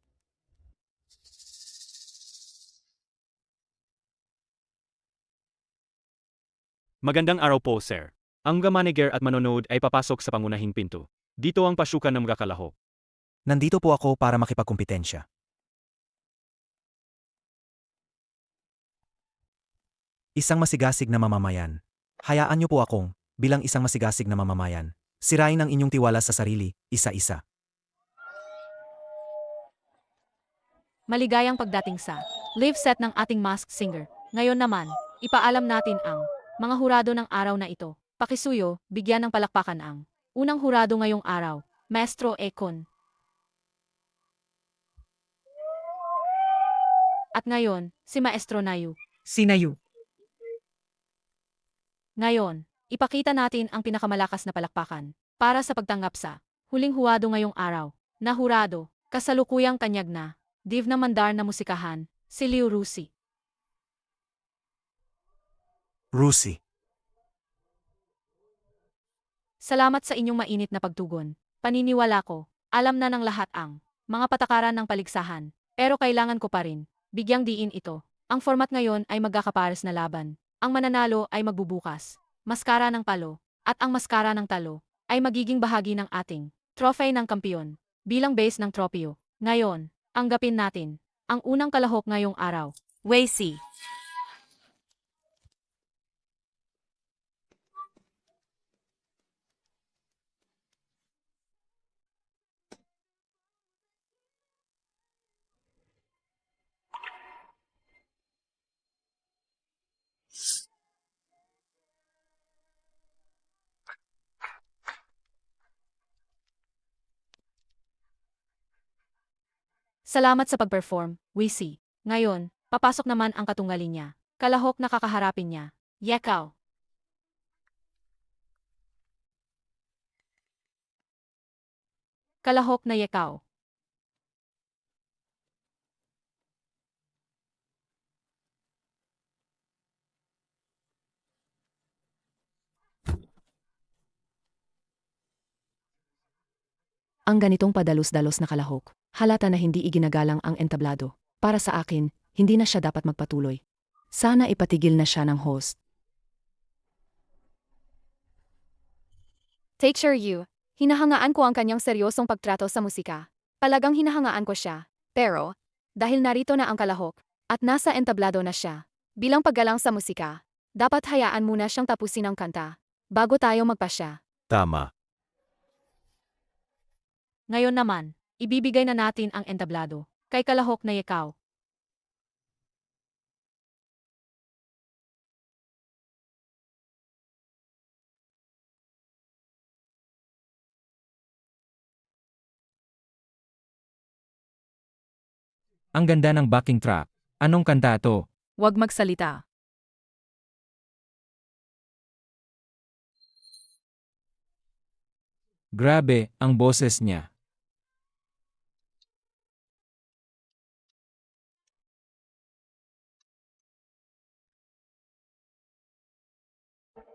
Magandang araw po, sir. Ang mga manager at manonood ay papasok sa pangunahing pinto. Dito ang pasukan ng mga kalahok. Nandito po ako para makipagkumpetensya. Isang masigasig na mamamayan. Hayaan niyo po akong, bilang isang masigasig na mamamayan, sirain ang inyong tiwala sa sarili, isa-isa. Maligayang pagdating sa live set ng ating masked singer. Ngayon naman, ipaalam natin ang mga hurado ng araw na ito. Pakisuyo, bigyan ng palakpakan ang unang hurado ngayong araw, Maestro Ekon. At ngayon, si Maestro Nayu. Sinayu. Ngayon, ipakita natin ang pinakamalakas na palakpakan para sa pagtanggap sa huling hurado ngayong araw. Na hurado, kasalukuyang kanyag na div na mandar na musikahan, si Liu Rusi. Rusi. Salamat sa inyong mainit na pagtugon. Paniniwala ko, alam na ng lahat ang mga patakaran ng paligsahan. Pero kailangan ko pa rin bigyang diin ito. Ang format ngayon ay magkakapares na laban. Ang mananalo ay magbubukas. Maskara ng palo, at ang maskara ng talo ay magiging bahagi ng ating trophy ng kampiyon bilang base ng tropeo. Ngayon, anggapin natin ang unang kalahok ngayong araw. Wei Si. Salamat sa pag-perform, Wei Si. Ngayon, papasok naman ang katunggali niya. Kalahok na kakaharapin niya. Yekaw. Kalahok na Yekaw. Ang ganitong padalos-dalos na kalahok, halata na hindi iginagalang ang entablado. Para sa akin, hindi na siya dapat magpatuloy. Sana ipatigil na siya ng host. Take sure you. Hinahangaan ko ang kanyang seryosong pagtrato sa musika. Talagang hinahangaan ko siya. Pero, dahil narito na ang kalahok, at nasa entablado na siya, bilang paggalang sa musika, dapat hayaan muna siyang tapusin ang kanta, bago tayo magpasya. Tama. Ngayon naman, ibibigay na natin ang entablado, kay kalahok na Yekaw. Ang ganda ng backing track. Anong kanta to? Huwag magsalita. Grabe, ang boses niya.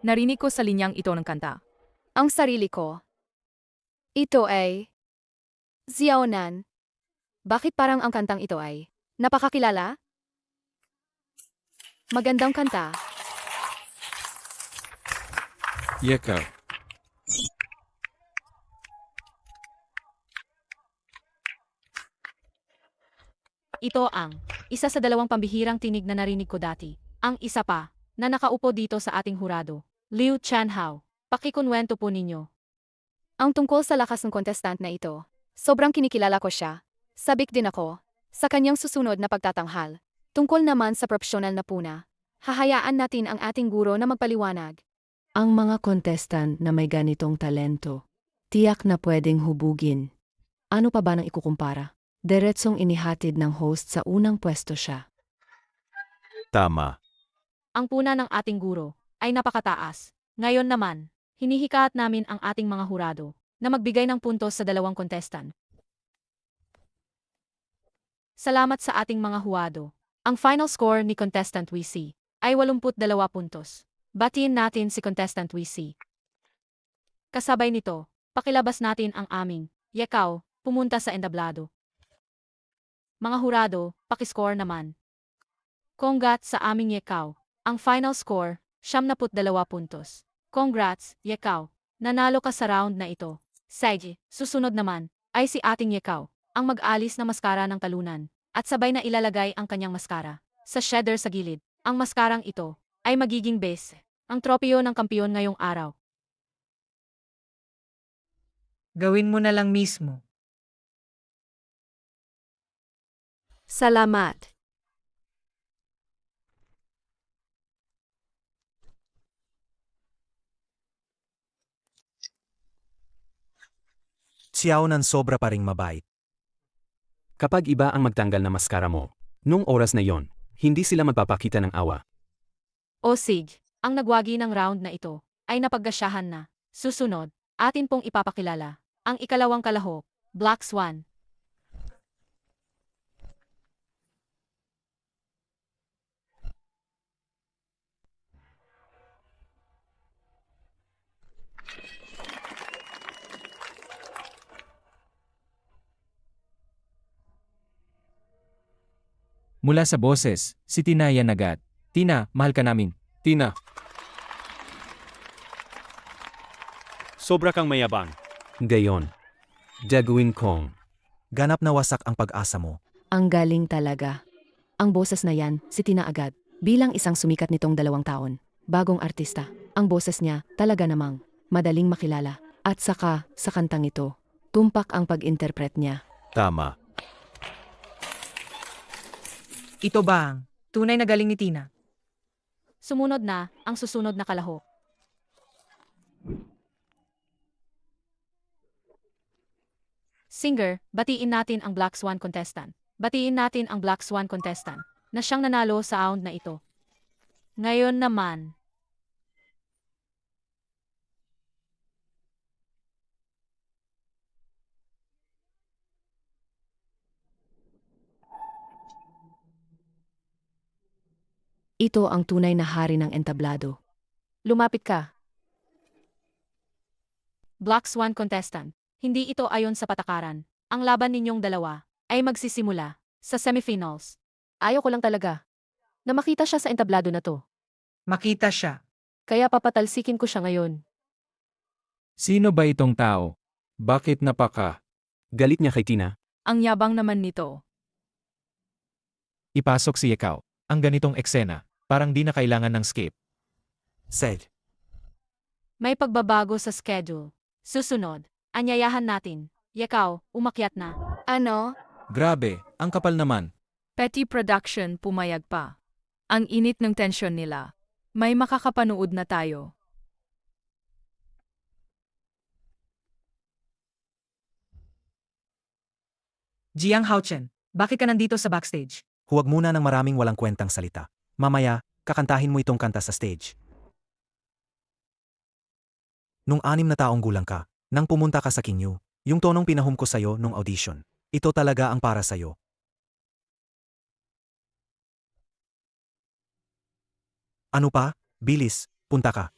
Narinig ko sa linyang ito ng kanta. Ang sarili ko. Ito ay Xiaonan. Bakit parang ang kantang ito ay napakakilala? Magandang kanta. Yeka. Ito ang isa sa dalawang pambihirang tinig na narinig ko dati. Ang isa pa, na nakaupo dito sa ating hurado. Liu Chanhao, pakikunwento po ninyo. Ang tungkol sa lakas ng contestant na ito, sobrang kinikilala ko siya. Sabik din ako, sa kanyang susunod na pagtatanghal. Tungkol naman sa profesional na puna, hahayaan natin ang ating guro na magpaliwanag. Ang mga contestant na may ganitong talento, tiyak na pwedeng hubugin. Ano pa ba nang ikukumpara? Diretsong inihatid ng host sa unang pwesto siya. Tama. Ang puna ng ating guro ay napakataas. Ngayon naman, hinihikaat namin ang ating mga hurado na magbigay ng puntos sa dalawang contestant. Salamat sa ating mga huwado. Ang final score ni contestant WC ay 82 puntos. Batiin natin si contestant WC. Kasabay nito, pakilabas natin ang aming Yekaw, pumunta sa entablado. Mga hurado, pakiscore naman. Congrats sa aming Yekaw. Ang final score, 72 puntos. Congrats, Yekaw. Nanalo ka sa round na ito. Sige, susunod naman, ay si ating Yekaw, ang mag-alis na maskara ng talunan, at sabay na ilalagay ang kanyang maskara sa shedder sa gilid. Ang maskarang ito ay magiging base, ang tropeo ng kampiyon ngayong araw. Gawin mo na lang mismo. Salamat. Xiao Nan sobra pa ring mabait. Kapag iba ang magtanggal na maskara mo, nung oras na yon, hindi sila magpapakita ng awa. O Sig, ang nagwagi ng round na ito ay napaggasyahan na. Susunod, atin pong ipapakilala ang ikalawang kalahok, Black Swan. Mula sa boses, si Tina yan agad. Tina, mahal ka namin. Tina. Sobra kang mayabang. Gayon. Gagawin kong. Ganap na wasak ang pag-asa mo. Ang galing talaga. Ang boses na yan, si Tina agad. Bilang isang sumikat nitong 2 taon. Bagong artista. Ang boses niya, talaga namang, madaling makilala. At saka, sa kantang ito, tumpak ang pag-interpret niya. Tama. Ito ba ang tunay na galing ni Tina? Sumunod na ang susunod na kalahok. Singer, batiin natin ang Black Swan contestant. Batiin natin ang Black Swan contestant na siyang nanalo sa round na ito. Ngayon naman, Ito ang tunay na hari ng entablado. lumapit ka. Black Swan contestant, hindi ito ayon sa patakaran. Ang laban ninyong dalawa ay magsisimula sa semifinals. Ayoko lang talaga na makita siya sa entablado na to. Makita siya. Kaya papatalsikin ko siya ngayon. Sino ba itong tao? Bakit napaka? Galit niya kay Tina. Ang yabang naman nito. Ipasok si Yekaw. Ang ganitong eksena, parang di na kailangan ng skip. Said. May pagbabago sa schedule. Susunod, anyayahan natin. Yekaw, umakyat na. Ano? Grabe, ang kapal naman. Petty Production pumayag pa. Ang init ng tensyon nila. May makakapanood na tayo. Jiang Haochen, bakit ka nandito sa backstage? Huwag muna ng maraming walang kwentang salita. Mamaya, kakantahin mo itong kanta sa stage. Nung 6 na taong gulang ka, nang pumunta ka sa Kinyu, yung tonong pinahum ko sa'yo nung audition, ito talaga ang para sa'yo. Ano pa? Bilis, punta ka.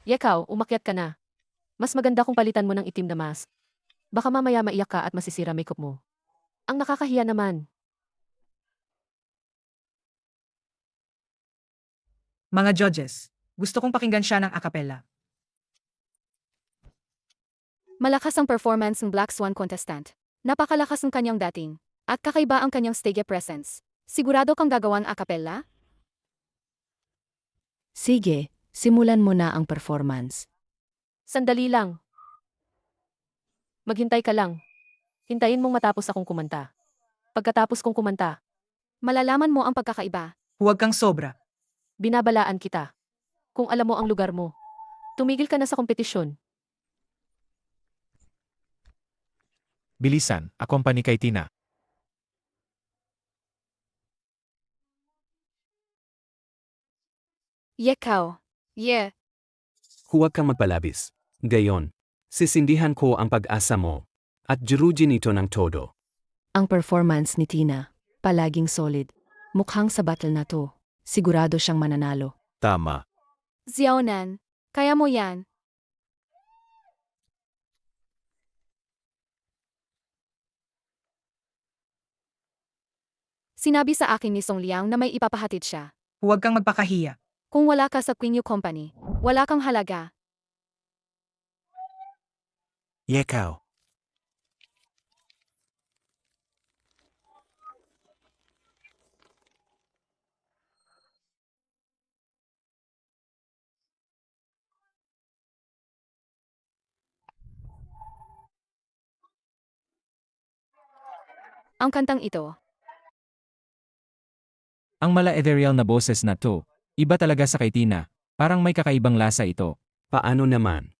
Yekaw, umakyat ka na. Mas maganda kung palitan mo ng itim na mask. Baka mamaya maiyak ka at masisira makeup mo. Ang nakakahiya naman. Mga judges, gusto kong pakinggan siya ng a cappella. Malakas ang performance ng Black Swan contestant. Napakalakas ng kanyang dating. At kakaiba ang kanyang stage presence. Sigurado kang gagawang a cappella? Sige, simulan mo na ang performance. Sandali lang. Maghintay ka lang. Hintayin mong matapos akong kumanta. Pagkatapos kong kumanta, Malalaman mo ang pagkakaiba. Huwag kang sobra. binabalaan kita. Kung alam mo ang lugar mo, tumigil ka na sa kompetisyon. Bilisan, accompany kay Tina. Yekaw. Yeah. Huwag kang magpalabis. Gayon, sisindihan ko ang pag-asa mo. At jurugin ito ng todo. Ang performance ni Tina, palaging solid. Mukhang sa battle na to, sigurado siyang mananalo. Tama. Xiaonan. Kaya mo yan. Sinabi sa akin ni Song Liang na may ipapahatid siya. Huwag kang magpakahiya. Kung wala ka sa Queen Yu Company, wala kang halaga. Yekaw. Ang kantang ito, Ang mala ethereal na boses na to, iba talaga sa kay Tina, parang may kakaibang lasa ito. Paano naman?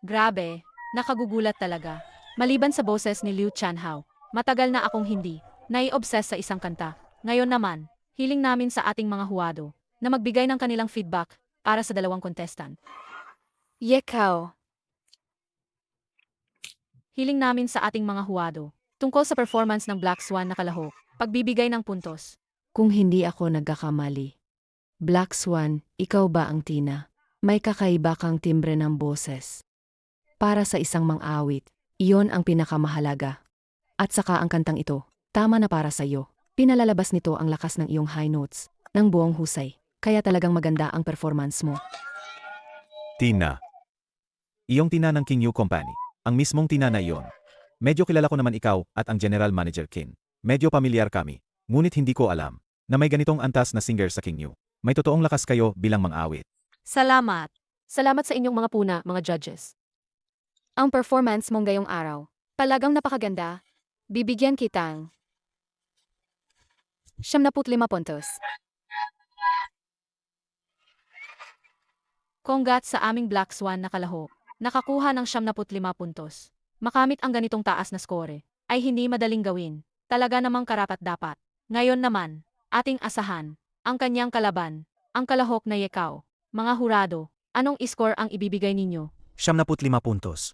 Grabe, nakagugulat talaga. Maliban sa boses ni Liu Chanhao, matagal na akong hindi nai-obsess sa isang kanta. Ngayon naman, hiling namin sa ating mga huwado na magbigay ng kanilang feedback para sa dalawang contestant. Yekaw. Hiling namin sa ating mga huwado tungkol sa performance ng Black Swan na kalahok, pagbibigay ng puntos. Kung hindi ako nagkakamali. Black Swan, ikaw ba ang Tina? May kakaiba kang timbre ng boses. Para sa isang mang-awit, iyon ang pinakamahalaga. At saka ang kantang ito, tama na para sa iyo. Pinalalabas nito ang lakas ng iyong high notes, ng buong husay. Kaya talagang maganda ang performance mo. Tina. Iyong Tina ng King Yu Company. Ang mismong Tina na iyon. Medyo kilala ko naman ikaw at ang General Manager Kin. Medyo pamilyar kami. Ngunit hindi ko alam na may ganitong antas na singer sa King Yu. May totoong lakas kayo bilang mang-awit. Salamat. Salamat sa inyong mga puna, mga judges. Ang performance mong gayong araw, talagang napakaganda. Bibigyan kitang 75 puntos. Congrats sa aming Black Swan na kalahok. Nakakuha ng 75 puntos. Makamit ang ganitong taas na skore ay hindi madaling gawin. Talaga namang karapat-dapat. Ngayon naman, ating asahan, ang kanyang kalaban, ang kalahok na Yekaw. Mga hurado, anong score ang ibibigay ninyo? 75 puntos.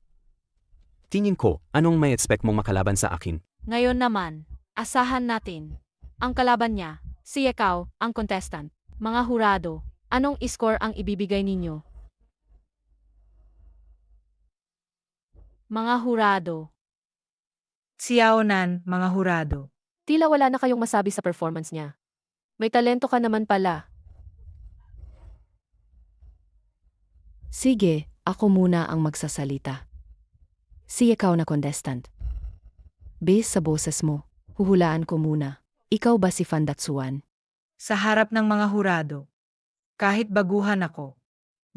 Tingin ko, anong may expect mong makalaban sa akin? Ngayon naman, asahan natin. Ang kalaban niya, si Yekaw, ang contestant. Mga hurado, anong score ang ibibigay ninyo? Mga hurado, Xiaonan, mga hurado. Tila wala na kayong masabi sa performance niya. May talento ka naman pala. Sige, ako muna ang magsasalita. Si ikaw na contestant. Base sa boses mo, huhulaan ko muna. Ikaw ba si Fandatsuan? Sa harap ng mga hurado. Kahit baguhan ako,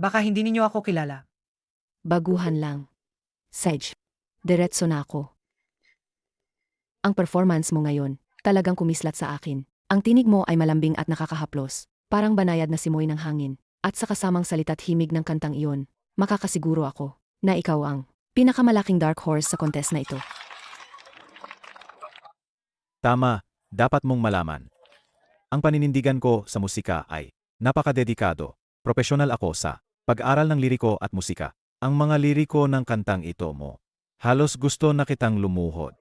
baka hindi ninyo ako kilala. Baguhan lang. Sage, diretso na ako. Ang performance mo ngayon, talagang kumislat sa akin. Ang tinig mo ay malambing at nakakahaplos, parang banayad na simoy ng hangin. At sa kasamang salita't himig ng kantang iyon, makakasiguro ako na ikaw ang pinakamalaking dark horse sa contest na ito. Tama, dapat mong malaman. Ang paninindigan ko sa musika ay napakadedikado. Profesional ako sa pag-aral ng liriko at musika. Ang mga liriko ng kantang ito mo, halos gusto na kitang lumuhod.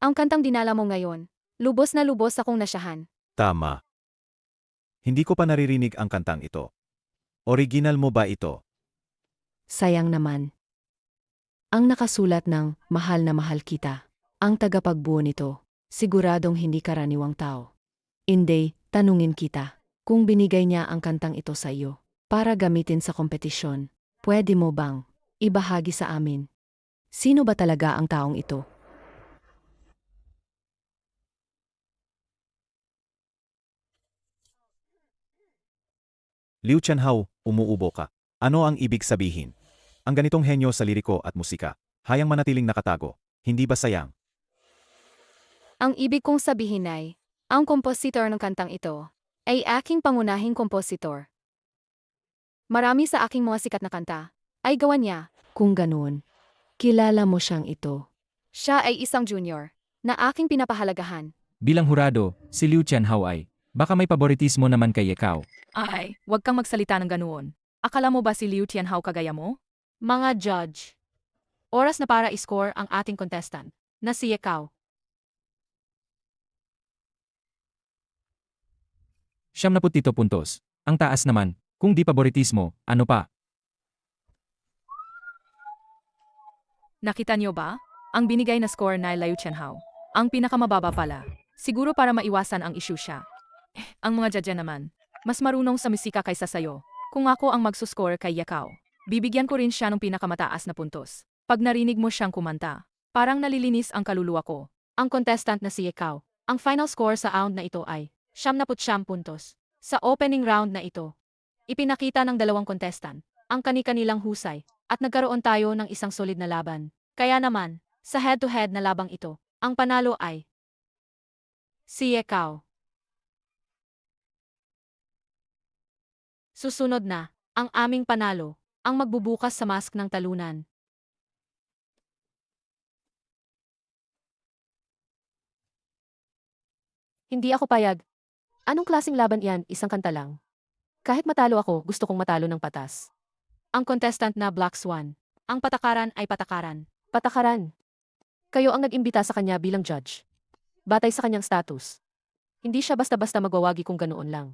Ang kantang dinala mo ngayon, lubos na lubos akong nasyahan. Tama. Hindi ko pa naririnig ang kantang ito. Original mo ba ito? Sayang naman. Ang nakasulat ng mahal na mahal kita. Ang tagapagbuo nito, siguradong hindi karaniwang tao. Hindi, tanungin kita. Kung binigay niya ang kantang ito sa iyo para gamitin sa kompetisyon, pwede mo bang ibahagi sa amin? Sino ba talaga ang taong ito? Liu Chanhao, umuubo ka. Ano ang ibig sabihin? Ang ganitong henyo sa liriko at musika, hayang manatiling nakatago, hindi ba sayang? Ang ibig kong sabihin ay, ang kompositor ng kantang ito ay aking pangunahing kompositor. Marami sa aking mga sikat na kanta ay gawa niya. Kung ganoon, kilala mo siyang ito. Siya ay isang junior na aking pinapahalagahan. Bilang hurado, si Liu Qianhao ay, baka may paboritismo naman kay ikaw. Ay, huwag kang magsalita ng ganoon. Akala mo ba si Liu Tianhao kagaya mo? Mga judge. Oras na para iscore ang ating contestant, na si Yekao. 77 puntos. Ang taas naman, kung di paboritismo, ano pa? Nakita niyo ba? Ang binigay na score na Liu Tianhao. Ang pinakamababa pala. Siguro para maiwasan ang issue siya. Ang mga judge naman, mas marunong sa musika kaysa sayo. Kung ako ang magsuscore kay Yakao, bibigyan ko rin siya ng pinakamataas na puntos. Pag narinig mo siyang kumanta, parang nalilinis ang kaluluwa ko. Ang contestant na si Yekao. Ang final score sa round na ito ay 79 puntos. Sa opening round na ito, ipinakita ng dalawang contestant ang kani-kanilang husay at nagkaroon tayo ng isang solid na laban. Kaya naman, sa head-to-head na labang ito, ang panalo ay si Yekao. Susunod na, ang aming panalo, ang magbubukas sa mask ng talunan. Hindi ako payag. Anong klaseng laban iyan, isang kanta lang? Kahit matalo ako, gusto kong matalo ng patas. Ang contestant na Black Swan. Ang patakaran ay patakaran. Patakaran. Kayo ang nag-imbita sa kanya bilang judge. Batay sa kanyang status. Hindi siya basta-basta magwawagi kung ganoon lang.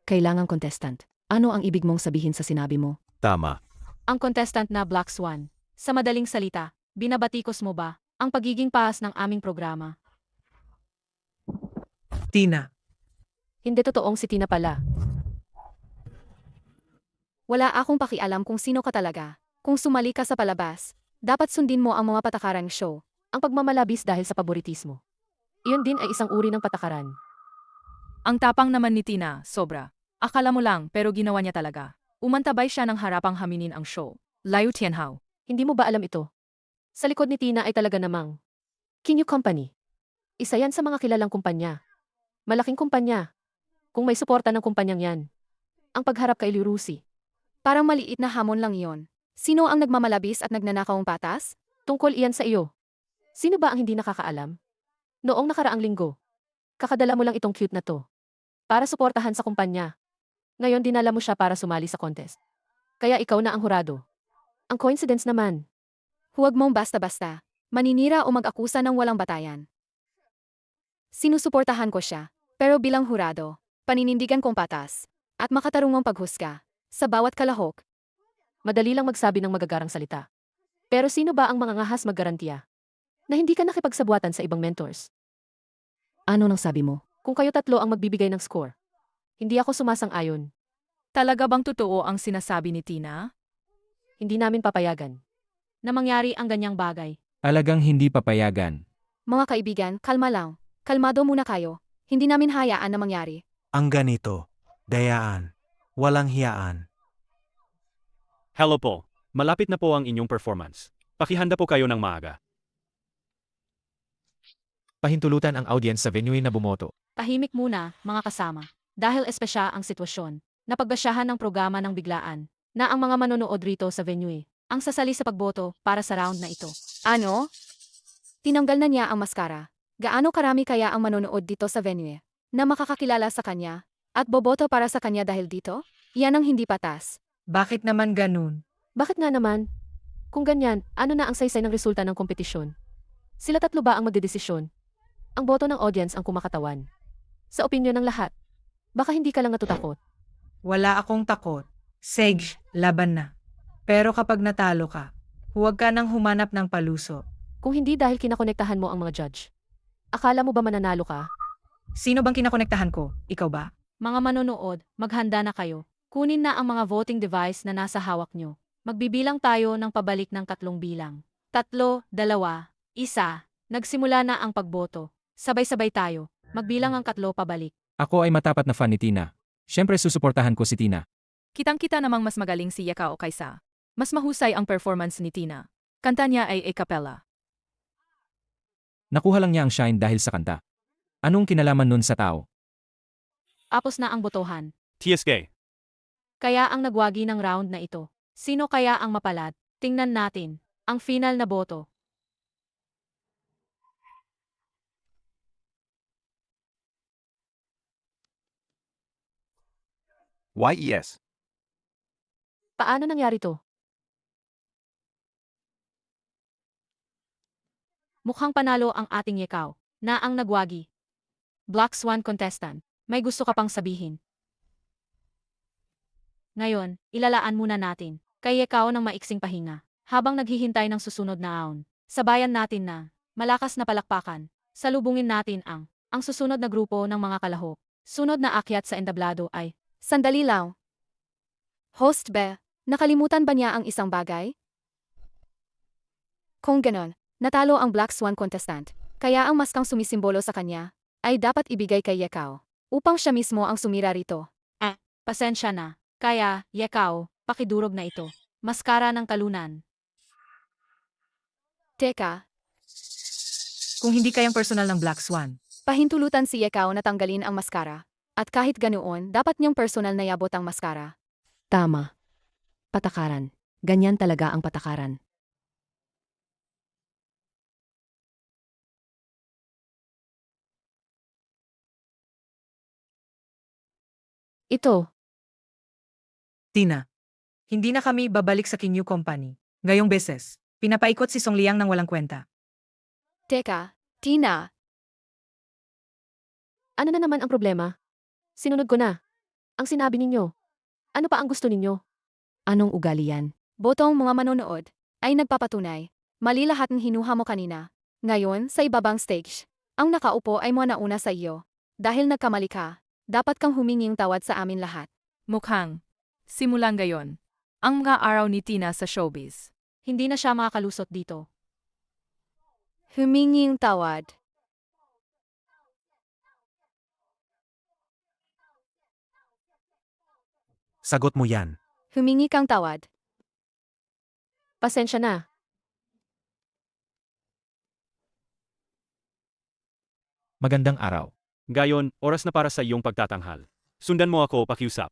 Kailangang contestant. Ano ang ibig mong sabihin sa sinabi mo? Tama. Ang contestant na Black Swan. Sa madaling salita, binabatikos mo ba ang pagiging paas ng aming programa? Tina, Hindi totoong si Tina pala. Wala akong pakialam kung sino ka talaga. Kung sumali ka sa palabas, dapat sundin mo ang mga patakarang show. Ang pagmamalabis dahil sa paboritismo. Iyon din ay isang uri ng patakaran. Ang tapang naman ni Tina, sobra. Akala mo lang pero ginawa niya talaga. Umantabay siya ng harapang haminin ang show. Liu Tianhao. Hindi mo ba alam ito? Sa likod ni Tina ay talaga namang Kinyu Company. Isa yan sa mga kilalang kumpanya. Malaking kumpanya. Kung may suporta ng kumpanyang yan. Ang pagharap kay Liu Rusi. Parang maliit na hamon lang iyon. Sino ang nagmamalabis at nagnanakawang patas? Tungkol iyan sa iyo. Sino ba ang hindi nakakaalam? Noong nakaraang linggo, kakadala mo lang itong cute na to. Para suportahan sa kumpanya. Ngayon dinala mo siya para sumali sa contest. Kaya ikaw na ang hurado. Ang coincidence naman. Huwag mong basta-basta. Maninira o mag-akusa ng walang batayan. Sinusuportahan ko siya, pero bilang hurado, paninindigan kong patas, at makatarungong paghusga, sa bawat kalahok. Madali lang magsabi ng magagarang salita. Pero sino ba ang mga ngahas maggarantiya? Na hindi ka nakipagsabuatan sa ibang mentors. Ano nang sabi mo? Kung kayo tatlo ang magbibigay ng score. Hindi ako sumasang-ayon. Talaga bang totoo ang sinasabi ni Tina? Hindi namin papayagan. Na mangyari ang ganyang bagay. Alagang hindi papayagan. Mga kaibigan, kalma lang. Kalmado muna kayo. Hindi namin hayaan na mangyari. Ang ganito. Dayaan. Walang hiyaan. Hello po. Malapit na po ang inyong performance. Pakihanda po kayo ng maaga. Pahintulutan ang audience sa venue na bumoto. Tahimik muna, mga kasama. Dahil espesya ang sitwasyon. Napagbasyahan ng programa ng biglaan na ang mga manonood rito sa venue ang sasali sa pagboto para sa round na ito. Ano? Tinanggal na niya ang maskara. Gaano karami kaya ang manonood dito sa venue na makakakilala sa kanya at boboto para sa kanya dahil dito? Yan ang hindi patas. bakit naman ganun? Bakit nga naman? Kung ganyan, ano na ang saysay ng resulta ng kompetisyon? Sila tatlo ba ang magdedesisyon? Ang boto ng audience ang kumakatawan. Sa opinyon ng lahat. Baka hindi ka lang natutakot. Wala akong takot. Sage, laban na. Pero kapag natalo ka, huwag ka nang humanap ng paluso. Kung hindi dahil kinakonektahan mo ang mga judge. Akala mo ba mananalo ka? Sino bang kinakonektahan ko? Ikaw ba? Mga manonood, maghanda na kayo. Kunin na ang mga voting device na nasa hawak nyo. Magbibilang tayo ng pabalik ng 3 bilang. 3, 2, 1. Nagsimula na ang pagboto. Sabay-sabay tayo. Magbilang ang 3 pabalik. Ako ay matapat na fan ni Tina. Siyempre susuportahan ko si Tina. Kitang-kita namang mas magaling si Yakao kaysa. Mas mahusay ang performance ni Tina. Kanta niya ay a cappella. Nakuha lang niya ang shine dahil sa kanta. Anong kinalaman nun sa tao? Tapos na ang botohan. TSK. Kaya ang nagwagi ng round na ito. Sino kaya ang mapalad? Tingnan natin. Ang final na boto. YES. Paano nangyari to? Mukhang panalo ang ating Yekaw, na ang nagwagi. Black Swan contestant, may gusto ka pang sabihin. Ngayon, ilalaan muna natin, kay Yekaw ng maiksing pahinga, habang naghihintay ng susunod na round. Sabayan natin na, malakas na palakpakan, salubungin natin ang susunod na grupo ng mga kalahok. Sunod na akyat sa entablado ay, Sandali lang. Host Be, nakalimutan ba niya ang isang bagay? Kung ganon, natalo ang Black Swan contestant, kaya ang maskang sumisimbolo sa kanya, ay dapat ibigay kay Yekao, upang siya mismo ang sumira rito. pasensya na, kaya, Yekaw, pakidurog na ito. Maskara ng talunan. Teka, Kung hindi kayang personal ng Black Swan, pahintulutan si Yekao na tanggalin ang maskara. At kahit ganoon, dapat niyang personal na yabot ang maskara. Tama. Patakaran. Ganyan talaga ang patakaran. Ito, Tina, hindi na kami babalik sa Kinyu Company. Ngayong beses, pinapaikot si Song Liang ng walang kwenta. Teka, Tina, ano na naman ang problema? Sinunod ko na. Ang sinabi ninyo. Ano pa ang gusto ninyo? Anong ugali yan? botong mga manonood, ay nagpapatunay. Mali lahat ng hinuha mo kanina. Ngayon, sa ibabang stage, ang nakaupo ay mga nauna sa iyo. Dahil nagkamali ka, dapat kang huminging tawad sa amin lahat. Mukhang, simulan gayon, ang mga araw ni Tina sa showbiz. Hindi na siya makakalusot dito. Huminging tawad. Sagot mo yan. Humingi kang tawad. Pasensya na. Magandang araw. Gayon, oras na para sa iyong pagtatanghal. Sundan mo ako, pakiusap.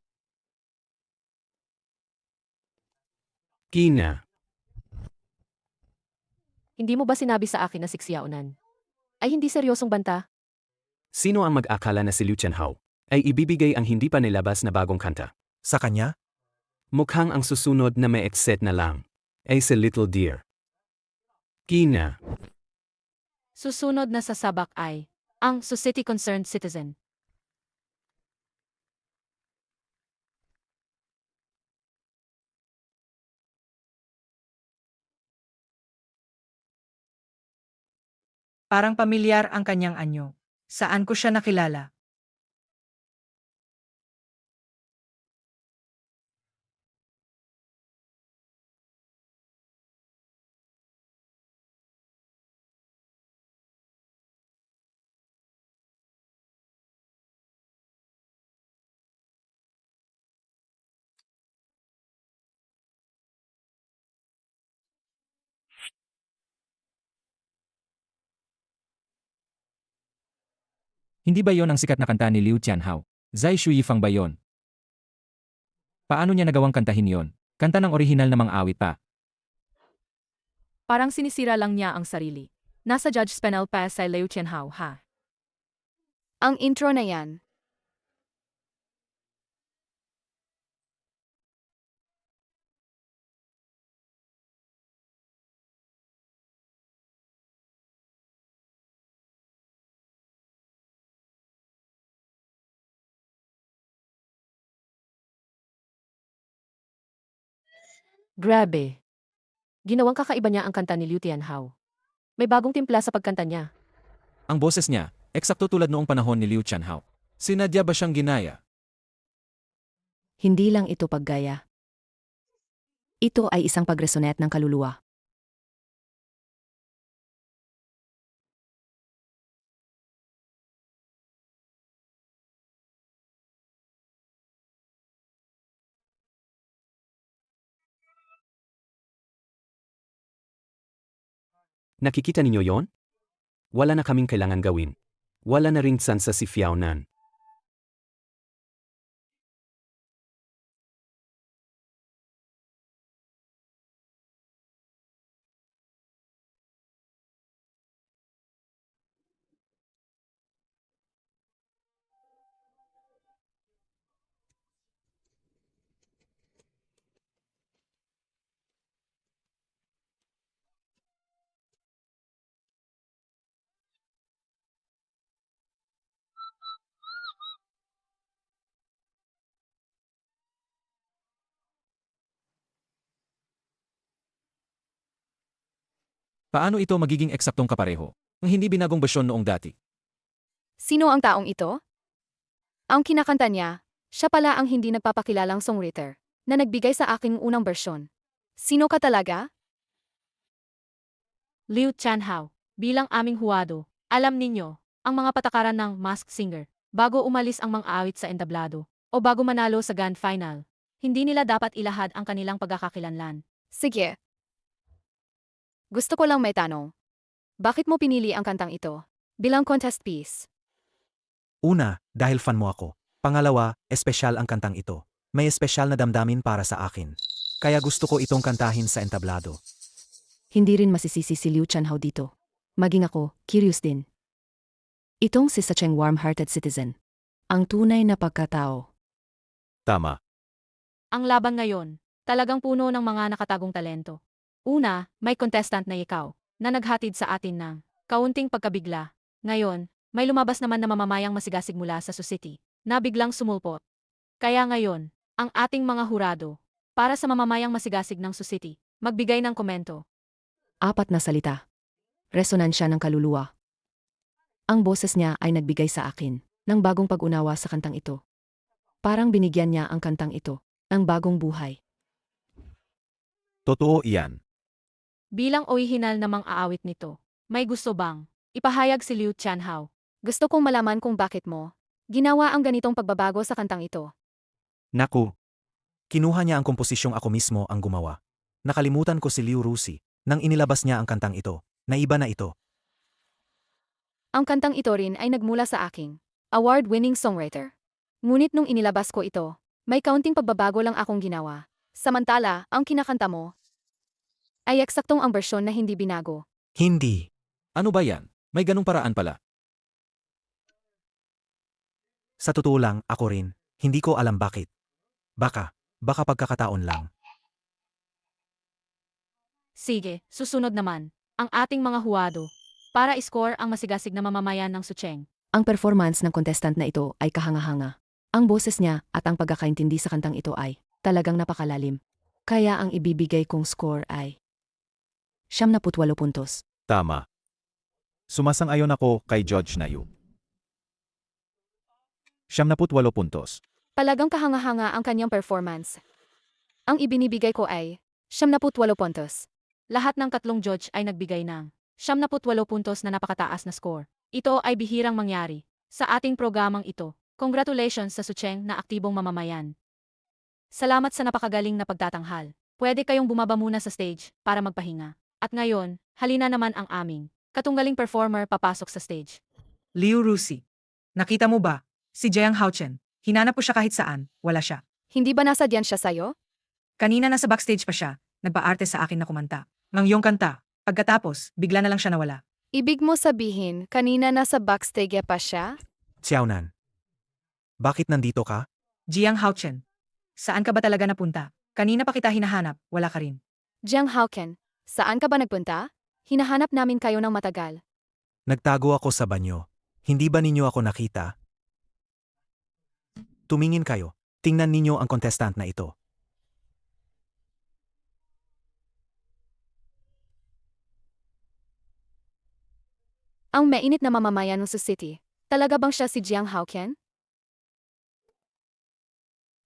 Kina. Hindi mo ba sinabi sa akin na siksiyaunan? Ay hindi seryosong banta? Sino ang mag-akala na si Liu Chenhao ay ibibigay ang hindi pa nilabas na bagong kanta? Sa kanya? Mukhang ang susunod na may exit na lang ay si Little Deer. Kina. Susunod na sa sabak ay, ang Society Concerned Citizen. Parang pamilyar ang kanyang anyo. Saan ko siya nakilala? Hindi ba yon ang sikat na kanta ni Liu Tianhao? Zai Shuifang ba yon? Paano niya nagawang kantahin yon? Kanta ng orihinal na mga awit pa. Parang sinisira lang niya ang sarili. Nasa judge's panel pa sa Liu Chenhao, ha? Ang intro na yan, Grabe. Ginawang kakaiba niya ang kanta ni Liu Tianhao. May bagong timpla sa pagkanta niya. Ang boses niya, eksakto tulad noong panahon ni Liu Chanhao. Sinadya ba siyang ginaya? Hindi lang ito paggaya. Ito ay isang pagresonet ng kaluluwa. Nakikita ninyo yon? Wala na kaming kailangan gawin. Wala na ring sansa si Fiaonan. Paano ito magiging eksaktong kapareho? Ang hindi binagong bersyon noong dati. Sino ang taong ito? Ang kinakanta niya, siya pala ang hindi nagpapakilalang songwriter na nagbigay sa aking unang bersyon. Sino ka talaga? Liu Chanhao, bilang aming huwado, alam ninyo, ang mga patakaran ng Masked Singer, bago umalis ang mga awit sa entablado, o bago manalo sa grand final, hindi nila dapat ilahad ang kanilang pagkakakilanlan. Sige. Gusto ko lang may tanong. Bakit mo pinili ang kantang ito bilang contest piece? Una, dahil fan mo ako. Pangalawa, espesyal ang kantang ito. May espesyal na damdamin para sa akin. Kaya gusto ko itong kantahin sa entablado. Hindi rin masisisi si Liu Chanhao dito. Maging ako, curious din. Itong si Sacheng warm-hearted citizen. Ang tunay na pagkatao. Tama. Ang laban ngayon, talagang puno ng mga nakatagong talento. Una, may contestant na ikaw, na naghatid sa atin ng kaunting pagkabigla. Ngayon, may lumabas naman na mamamayang masigasig mula sa society, na biglang sumulpot. Kaya ngayon, ang ating mga hurado, para sa mamamayang masigasig ng society, magbigay ng komento. 4 na salita. Resonansya ng kaluluwa. Ang boses niya ay nagbigay sa akin ng bagong pag-unawa sa kantang ito. Parang binigyan niya ang kantang ito ng bagong buhay. Totoo iyan. Bilang orihinal na mang-aawit nito, may gusto bang ipahayag si Liu Chanhao? Gusto kong malaman kung bakit mo ginawa ang ganitong pagbabago sa kantang ito. Naku. Kinuha niya ang komposisyong ako mismo ang gumawa. Nakalimutan ko si Liu Rusi nang inilabas niya ang kantang ito. Naiba na ito. Ang kantang ito rin ay nagmula sa aking award-winning songwriter. Ngunit nung inilabas ko ito, may kaunting pagbabago lang akong ginawa. Samantala, ang kinakanta mo ay eksaktong ang bersyon na hindi binago. Hindi. Ano ba yan? May ganong paraan pala. Sa totoo lang, ako rin. Hindi ko alam bakit. Baka pagkakataon lang. Sige, susunod naman, ang ating mga huwado, para score ang masigasig na mamamayan ng Sucheng. Ang performance ng contestant na ito ay kahanga-hanga. Ang boses niya at ang pagkakaintindi sa kantang ito ay talagang napakalalim. Kaya ang ibibigay kong score ay 78 puntos. Tama. Sumasang-ayon ako kay Judge Nayu. 78 puntos. Talagang kahanga-hanga ang kanyang performance. Ang ibinibigay ko ay 78 puntos. Lahat ng 3 judge ay nagbigay ng 78 puntos na napakataas na score. Ito ay bihirang mangyari sa ating programang ito. Congratulations sa Sucheng na aktibong mamamayan. Salamat sa napakagaling na pagtatanghal. Pwede kayong bumaba muna sa stage para magpahinga. At ngayon, halina naman ang aming katunggaling performer papasok sa stage. Liu Rusi. Nakita mo ba? Si Jiang Haochen. Hinanap ko siya kahit saan. Wala siya. Hindi ba nasadyan siya sa'yo? Kanina nasa backstage pa siya. Nagpaarte sa akin na kumanta. Ng iyong kanta. Pagkatapos, bigla na lang siya nawala. Ibig mo sabihin, kanina nasa backstage pa siya? Xiaonan. Bakit nandito ka? Jiang Haochen. Saan ka ba talaga napunta? Kanina pa kita hinahanap. Wala ka rin. Jiang Haochen, saan ka ba nagpunta? Hinahanap namin kayo ng matagal. Nagtago ako sa banyo. Hindi ba ninyo ako nakita? Tumingin kayo. Tingnan ninyo ang contestant na ito. Ang mainit na mamamayan ng City. Talaga bang siya si Jiang Haoqian?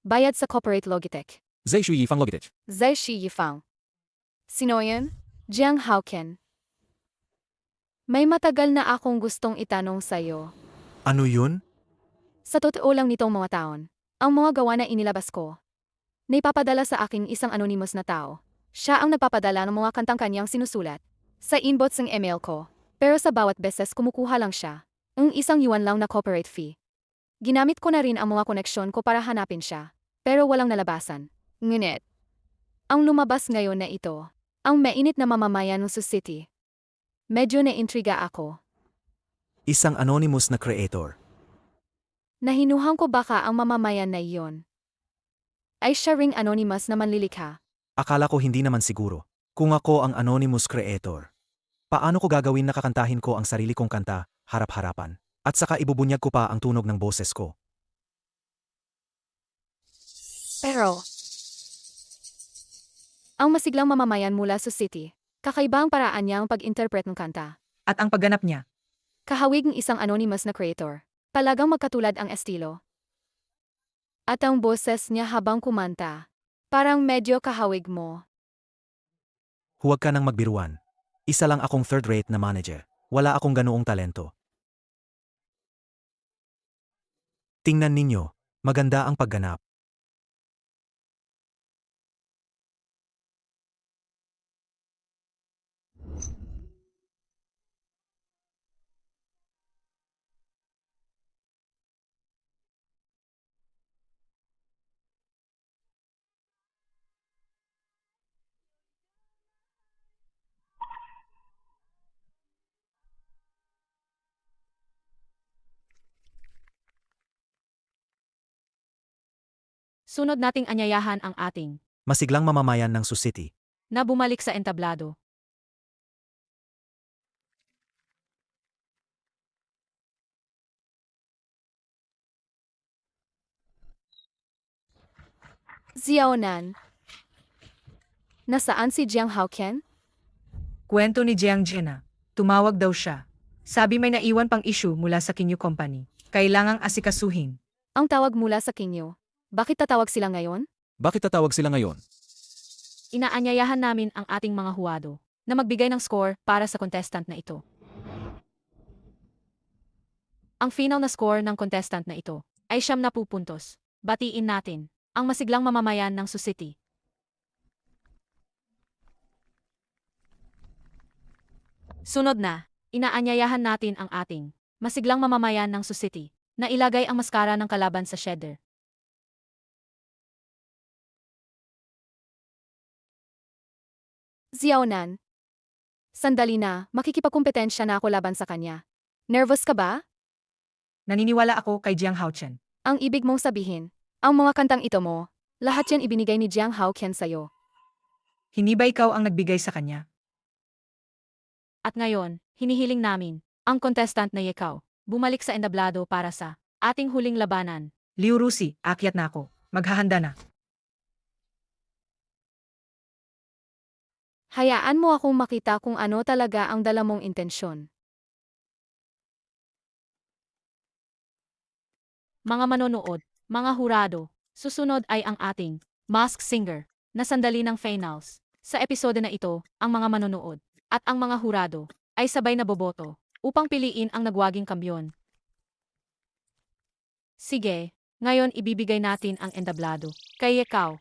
Bayad sa corporate Logitech. Zai Shu Yifang Logitech. Zai Shi Yifang. Sino yun? Jiang Haoqian. May matagal na akong gustong itanong sa'yo. Ano yun? Sa totoo lang nitong mga taon, ang mga gawa na inilabas ko, naipapadala sa aking isang anonymous na tao. Siya ang nagpapadala ng mga kantang kanyang sinusulat sa inbox ng email ko. Pero sa bawat beses kumukuha lang siya ng ₱1 lang na corporate fee. Ginamit ko na rin ang mga koneksyon ko para hanapin siya, pero walang nalabasan. Ngunit, ang lumabas ngayon na ito, ang mainit na mamamayan ng City. Medyo na-intriga ako. Isang anonymous na creator. Nahinuhang ko baka ang mamamayan na iyon ay siya ring anonymous na manlilikha. Akala ko hindi naman siguro. Kung ako ang anonymous creator, paano ko gagawin na kakantahin ko ang sarili kong kanta, harap-harapan? At saka ibubunyag ko pa ang tunog ng boses ko. Pero, ang masiglang mamamayan mula sa City, kakaiba ang paraan niya ang pag-interpret ng kanta. At ang pagganap niya. Kahawig ng isang anonymous na creator. Talagang magkatulad ang estilo. At ang boses niya habang kumanta, parang medyo kahawig mo. Huwag ka nang magbiruan. Isa lang akong third-rate na manager. Wala akong ganoong talento. Tingnan ninyo, maganda ang pagganap. Sunod nating anyayahan ang ating Masiglang mamamayan ng City. na bumalik sa entablado. Xiaonan. Nasaan si Jiang Haoqian? Kwento ni Jiang Jena. Tumawag daw siya. Sabi may naiwan pang issue mula sa Kinyo Company. Kailangang asikasuhin. Ang tawag mula sa Kinyo. Bakit tatawag sila ngayon? Bakit tatawag sila ngayon? Inaanyayahan namin ang ating mga huwado na magbigay ng score para sa contestant na ito. Ang final na score ng contestant na ito ay 70 puntos. Batiin natin ang masiglang mamamayan ng City. Sunod na, inaanyayahan natin ang ating masiglang mamamayan ng City na ilagay ang maskara ng kalaban sa shedder. Xiaonan. Sandali na, makikipagkumpetensya na ako laban sa kanya. Nervous ka ba? Naniniwala ako kay Jiang Haoqian. Ang ibig mong sabihin, ang mga kantang ito mo, lahat yan ibinigay ni Jiang Haoqian sa'yo. Hindi ba ikaw ang nagbigay sa kanya? At ngayon, hinihiling namin ang contestant na ikaw bumalik sa entablado para sa ating huling labanan. Liu Rusi, akyat na ako. Maghahanda na. Hayaan mo akong makita kung ano talaga ang dala mong intensyon. Mga manonood, mga hurado, susunod ay ang ating Masked Singer na sandali ng finals. Sa episode na ito, ang mga manonood at ang mga hurado ay sabay na boboto upang piliin ang nagwaging kampiyon. Sige, ngayon ibibigay natin ang entablado kay ikaw.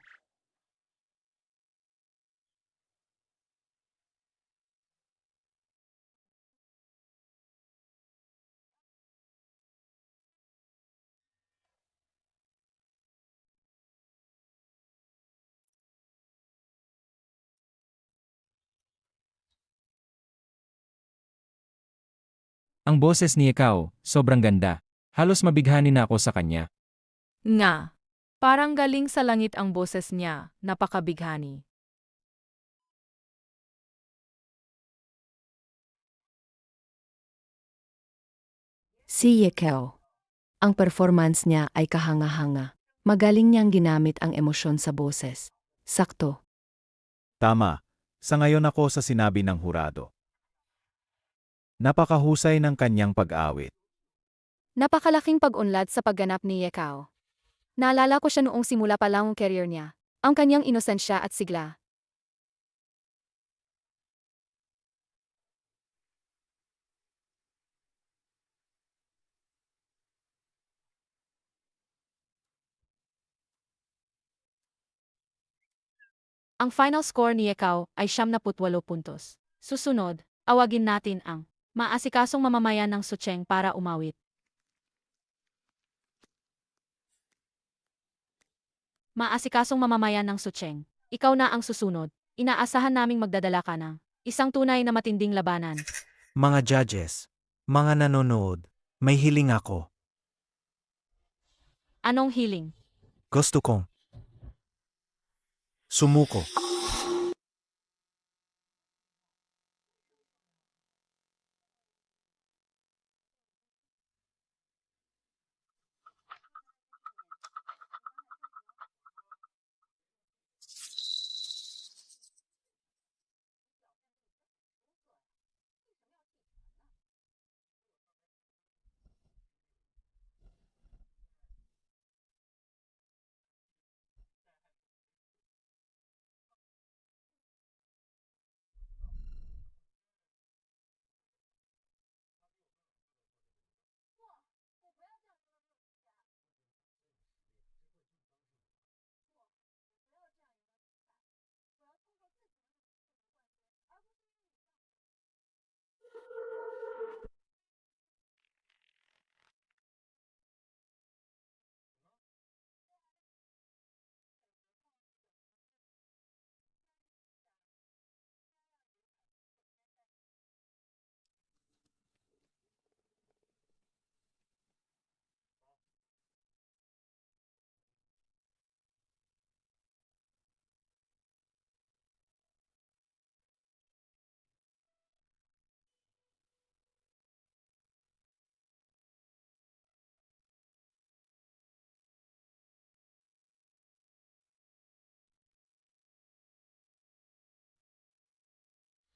Ang boses ni Ikaw, sobrang ganda. Halos mabighani na ako sa kanya. Nga. Parang galing sa langit ang boses niya, napakabighani. Si Yekeo. Ang performance niya ay kahanga-hanga. Magaling niyang ginamit ang emosyon sa boses. Sakto. Tama. Sa ngayon ako sa sinabi ng hurado. Napakahusay ng kanyang pag-awit. Napakalaking pag-unlad sa pagganap ni Yekao. Naalala ko siya noong simula pa lang ang career niya. Ang kanyang inosensya at sigla. Ang final score ni Yekao ay 78 puntos. Susunod, awagin natin ang maasikasong mamamayan ng Sucheng para umawit. Maasikasong mamamayan ng Sucheng, ikaw na ang susunod. Inaasahan naming magdadala ka ng isang tunay na matinding labanan. Mga judges, mga nanonood, may hiling ako. Anong hiling? Gusto kong sumuko.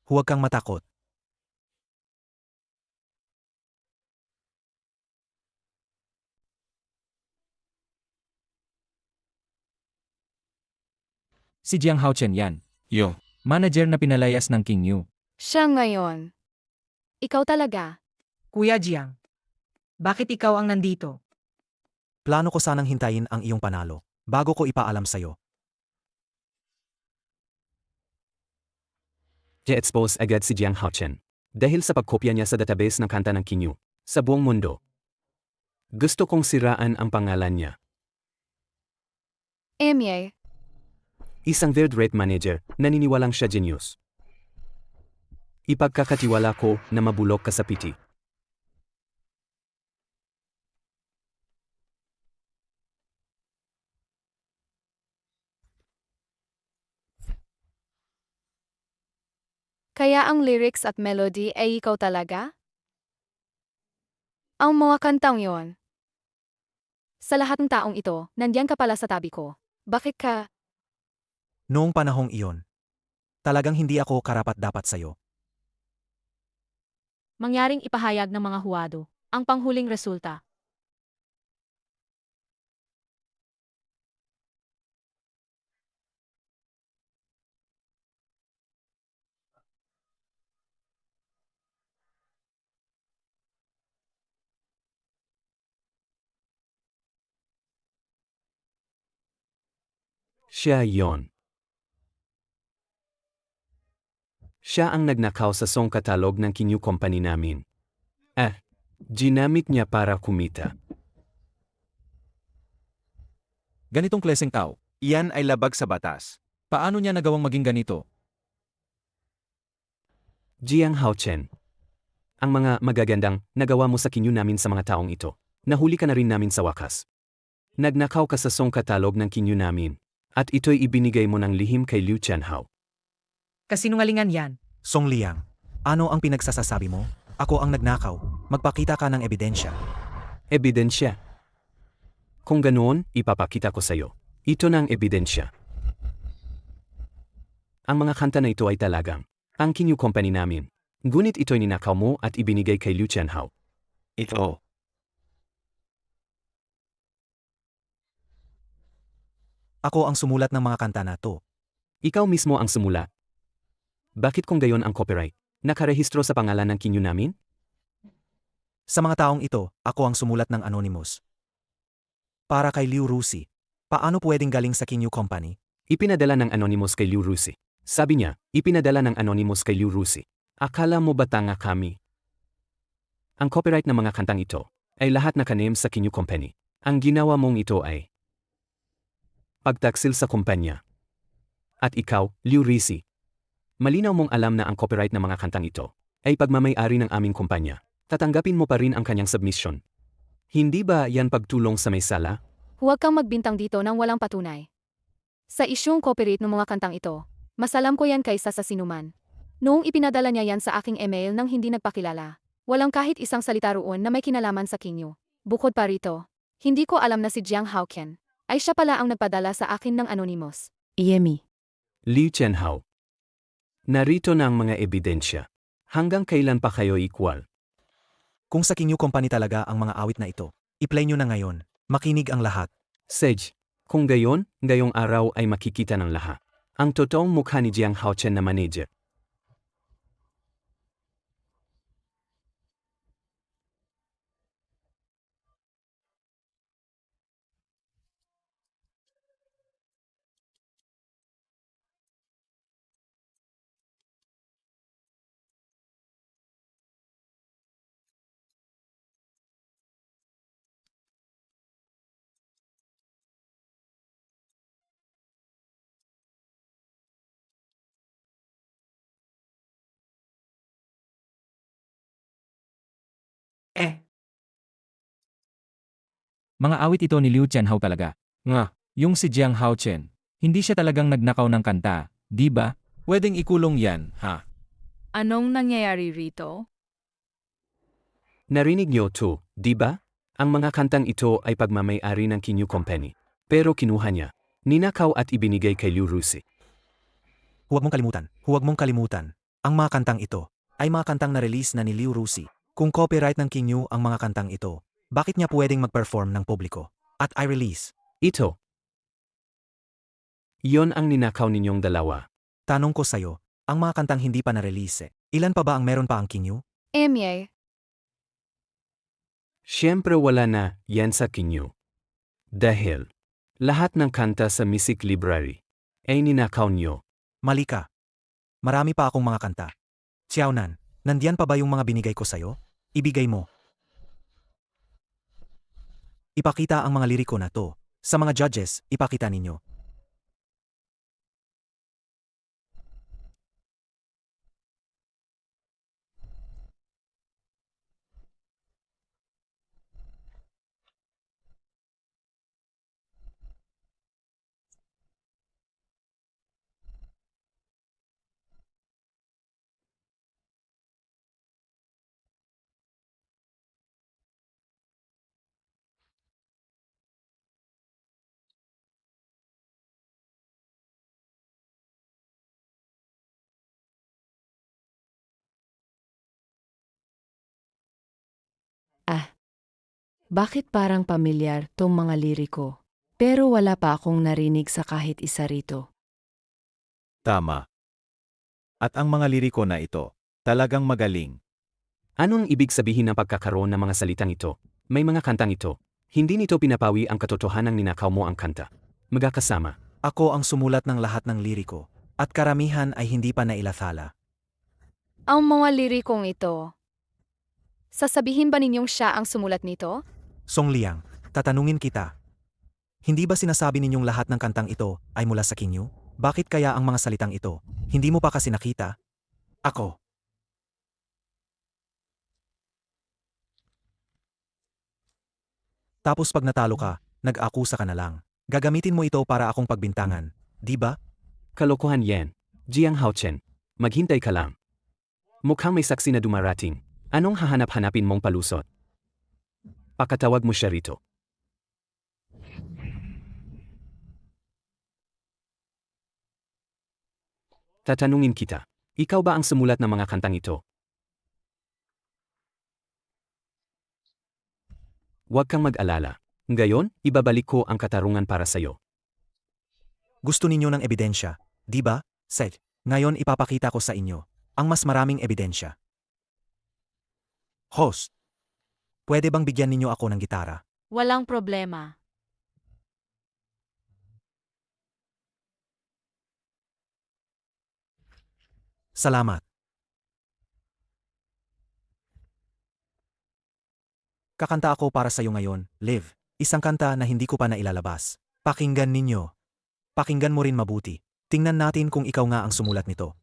Huwag kang matakot. Si Jiang Haochen yan. Yung manager na pinalayas ng King Yu. Siya ngayon. Ikaw talaga. Kuya Jiang, bakit ikaw ang nandito? Plano ko sanang hintayin ang iyong panalo bago ko ipaalam sa'yo. I-expose agad si Jiang Haochen dahil sa pagkopya niya sa database ng kanta ng King Yu sa buong mundo. Gusto kong siraan ang pangalan niya. Emye, Isang third-rate manager, naniniwalang siya genius. Ipagkakatiwala ko na mabulok ka sa piti. kaya ang lyrics at melody ay ikaw talaga? Ang mga kantang yon. Sa lahat ng taong ito, nandiyan ka pala sa tabi ko. Bakit ka? Noong panahong iyon, talagang hindi ako karapat-dapat sa'yo. Mangyaring ipahayag ng mga huwado ang panghuling resulta. Siya yon. Siya ang nagnakaw sa song catalog ng King Yu Company namin. Ginamit niya para kumita. Ganitong klaseng tao. Iyan ay labag sa batas. Paano niya nagawang maging ganito? Jiang Haochen. Ang mga magagandang nagawa mo sa King Yu namin sa mga taong ito. Nahuli ka na rin namin sa wakas. Nagnakaw ka sa song catalog ng King Yu namin. At ito'y ibinigay mo ng lihim kay Liu Chanhao. Kasinungalingan yan. Song Liang, ano ang pinagsasasabi mo? Ako ang nagnakaw. Magpakita ka ng ebidensya. Ebidensya. Kung ganoon, ipapakita ko sa'yo. Ito na ang ebidensya. Ang mga kanta na ito ay talagang ang King Yu Company namin. Ngunit ito'y ninakaw mo at ibinigay kay Liu Qianhao. Ito. Ako ang sumulat ng mga kanta na to. Ikaw mismo ang sumulat. Bakit kung gayon ang copyright? Nakarehistro sa pangalan ng kinyo namin? Sa mga taong ito, ako ang sumulat ng Anonymous. Para kay Liu Rusi. Paano pwedeng galing sa Kinyu Company? Ipinadala ng Anonymous kay Liu Rusi. Sabi niya, ipinadala ng Anonymous kay Liu Rusi. Akala mo ba tanga kami? Ang copyright ng mga kantang ito ay lahat nakanem sa Kinyu Company. Ang ginawa mong ito ay pagtaksil sa kumpanya. At ikaw, Liu Rusi, malinaw mong alam na ang copyright ng mga kantang ito ay pagmamay-ari ng aming kumpanya. Tatanggapin mo pa rin ang kanyang submission. Hindi ba yan pagtulong sa may sala? Huwag kang magbintang dito nang walang patunay. Sa isyung copyright ng mga kantang ito, mas alam ko yan kaysa sa sinuman. Noong ipinadala niya yan sa aking email nang hindi nagpakilala, walang kahit isang salita roon na may kinalaman sa Kinyu. Bukod pa rito, hindi ko alam na si Jiang Haoqian ay siya pala ang nagpadala sa akin ng Anonymous. Yemi. Liu Qianhao. Narito na ang mga ebidensya. Hanggang kailan pa kayo equal? Kung sa Kinyu Company talaga ang mga awit na ito, i-play nyo na ngayon. Makinig ang lahat. Sage, kung gayon, ngayong araw ay makikita ng lahat ang totoong mukha ni Jiang Haoqian na manager. Mga awit ito ni Liu Qianhao talaga. Nga, yung si Jiang Haoqian, hindi siya talagang nagnakaw ng kanta, di ba? Pwedeng ikulong yan, ha? Anong nangyayari rito? Narinig niyo to, di ba? Ang mga kantang ito ay pagmamay-ari ng Kinyu Company. Pero kinuha niya, ninakaw at ibinigay kay Liu Rusi. Huwag mong kalimutan. Ang mga kantang ito ay mga kantang na-release na ni Liu Rusi. Kung copyright ng Kinyu ang mga kantang ito, bakit niya pwedeng mag-perform ng publiko at i-release? Ito. Iyon ang ninakaw ninyong dalawa. Tanong ko sa'yo, ang mga kantang hindi pa na-release, ilan pa ba ang meron pa ang Kinyu? Emye, Siyempre wala na yan sa Kinyu. Dahil lahat ng kanta sa music library ay ninakaw niyo. Mali ka. Marami pa akong mga kanta. Xiaonan, nandiyan pa ba yung mga binigay ko sa'yo? Ibigay mo. Ipakita ang mga liriko na to. Sa mga judges, ipakita ninyo. Bakit parang pamilyar tong mga liriko? Pero wala pa akong narinig sa kahit isa rito. Tama. At ang mga liriko na ito, talagang magaling. Anong ibig sabihin ng pagkakaroon ng mga salitang ito? May mga kantang ito. Hindi nito pinapawi ang katotohanang ninakaw mo ang kanta. Magkakasama. Ako ang sumulat ng lahat ng liriko, at karamihan ay hindi pa nailathala. ang mga lirikong ito. Sasabihin ba ninyong siya ang sumulat nito? Song Liang, tatanungin kita. Hindi ba sinasabi ninyong lahat ng kantang ito ay mula sa Kinyu? Bakit kaya ang mga salitang ito, hindi mo pa kasi nakita? Ako. Tapos pag natalo ka, nag-akusa ka na lang. Gagamitin mo ito para akong pagbintangan, di ba? Kalokohan yan. Jiang Haoqian. Maghintay ka lang. Mukhang may saksi na dumarating. Anong hahanap-hanapin mong palusot? Pakatawag mo siya rito. Tatanungin kita. Ikaw ba ang sumulat ng mga kantang ito? Huwag kang mag-alala. Ngayon, ibabalik ko ang katarungan para sa'yo. Gusto ninyo ng ebidensya, di ba, Seth? Ngayon ipapakita ko sa inyo ang mas maraming ebidensya. Host, pwede bang bigyan ninyo ako ng gitara? Walang problema. Salamat. Kakanta ako para sa iyo ngayon, Liv. Isang kanta na hindi ko pa nailalabas. Pakinggan ninyo. Pakinggan mo rin mabuti. Tingnan natin kung ikaw nga ang sumulat nito.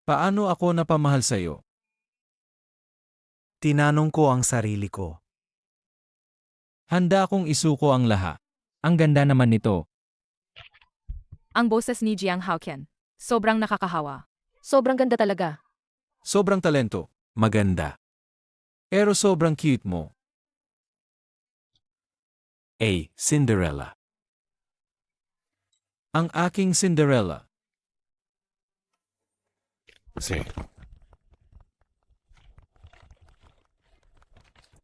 Paano ako napamahal sa iyo? Tinanong ko ang sarili ko. Handa akong isuko ang lahat. Ang ganda naman nito. Ang boses ni Jiang Haoqian. Sobrang nakakahawa. Sobrang ganda talaga. Sobrang talento. Maganda. Pero sobrang cute mo. Cinderella. Ang aking Cinderella.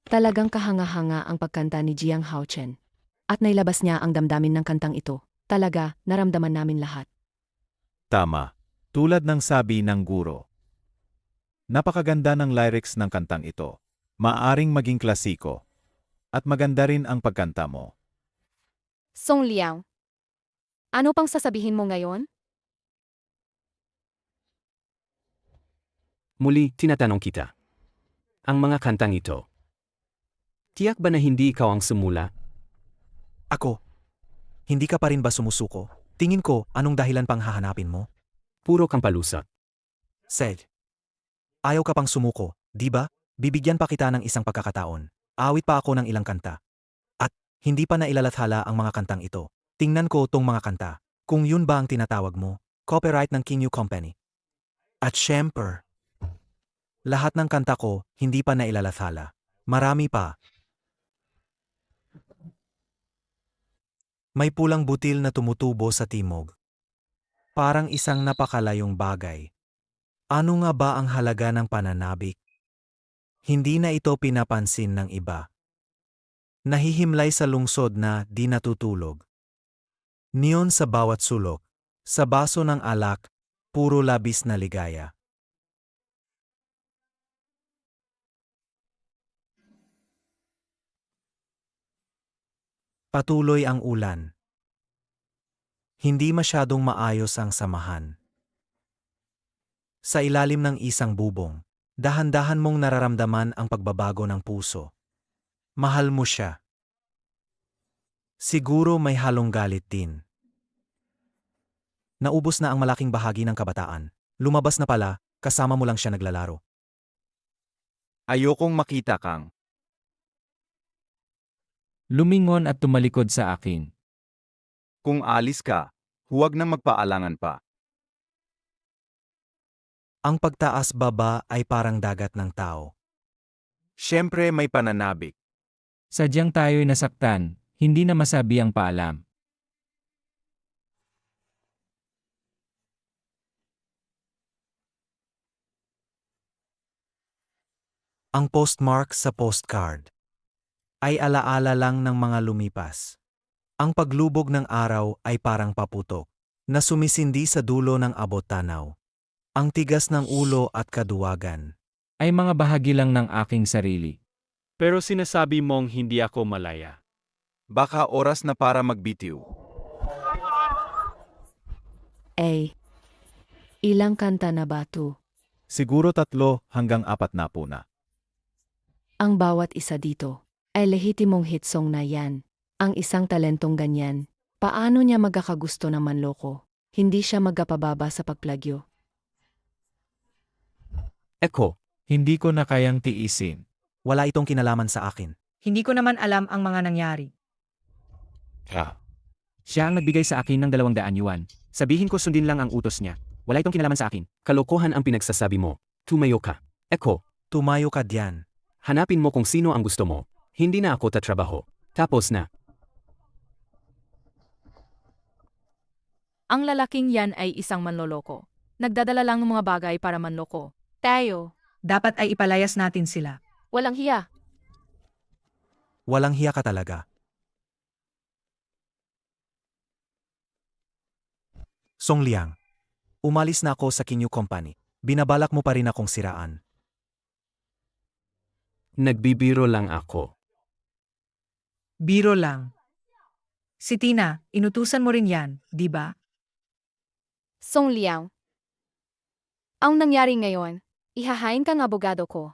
Talagang kahanga-hanga ang pagkanta ni Jiang Haoqian. At nailabas niya ang damdamin ng kantang ito. Talaga, naramdaman namin lahat. Tama. Tulad ng sabi ng guro. Napakaganda ng lyrics ng kantang ito. Maaring maging klasiko. At maganda rin ang pagkanta mo. Song Liao. Ano pang sasabihin mo ngayon? Muli, tinatanong kita. Ang mga kantang ito. Tiyak ba na hindi ikaw ang sumula? Ako? Hindi ka pa rin ba sumusuko? Tingin ko, anong dahilan pang hahanapin mo? Puro kang palusot. Seth. Ayaw ka pang sumuko, di ba? Bibigyan pa kita ng isang pagkakataon. Awit pa ako ng ilang kanta. At, hindi pa nailalathala ang mga kantang ito. Tingnan ko tong mga kanta. Kung yun ba ang tinatawag mo, copyright ng King Yu Company. At syempre, lahat ng kanta ko, hindi pa nailalathala. Marami pa. May pulang butil na tumutubo sa timog. Parang isang napakalayong bagay. Ano nga ba ang halaga ng pananabik? Hindi na ito pinapansin ng iba. Nahihimlay sa lungsod na di natutulog. Neon sa bawat sulok. Sa baso ng alak, puro labis na ligaya. Patuloy ang ulan. Hindi masyadong maayos ang samahan. Sa ilalim ng isang bubong, dahan-dahan mong nararamdaman ang pagbabago ng puso. Mahal mo siya. Siguro may halong galit din. Naubos na ang malaking bahagi ng kabataan. Lumabas na pala, kasama mo lang siya naglalaro. Ayokong makita kang. Lumingon at tumalikod sa akin. Kung alis ka, huwag nang magpaalangan pa. Ang pagtaas-baba ay parang dagat ng tao. Siyempre may pananabik. Sadyang tayo'y nasaktan, hindi na masabi ang paalam. Ang postmark sa postcard ay alaala lang ng mga lumipas. Ang paglubog ng araw ay parang paputok na sumisindi sa dulo ng abot-tanaw. Ang tigas ng ulo at kaduwagan. Ay mga bahagi lang ng aking sarili. Pero sinasabi mong hindi ako malaya. Baka oras na para magbitiw. Ilang kanta na ba to? Siguro 3 hanggang 4 na po na. Ang bawat isa dito ay lehitimong hit song na yan. Ang isang talentong ganyan, paano niya magkakagusto ng manloko? Hindi siya magkapababa sa pagplagyo. Eko, Hindi ko na kayang tiisin. Wala itong kinalaman sa akin. Hindi ko naman alam ang mga nangyari. Siya ang nagbigay sa akin ng 200 yuan. Sabihin ko sundin lang ang utos niya. Wala itong kinalaman sa akin. Kalokohan ang pinagsasabi mo. Tumayo ka. Eko, Tumayo ka diyan. hanapin mo kung sino ang gusto mo. Hindi na ako tatrabaho. Tapos na. Ang lalaking yan ay isang manloloko. Nagdadala lang ng mga bagay para manloko. Tayo. Dapat ay ipalayas natin sila. Walang hiya. Walang hiya ka talaga. Song Liang. Umalis na ako sa Kinyu Company. Binabalak mo pa rin akong siraan. Nagbibiro lang ako. Biro lang. Si Tina, inutusan mo rin yan, di ba? Song Liang. Ang nangyari ngayon, ihahain kang abogado ko.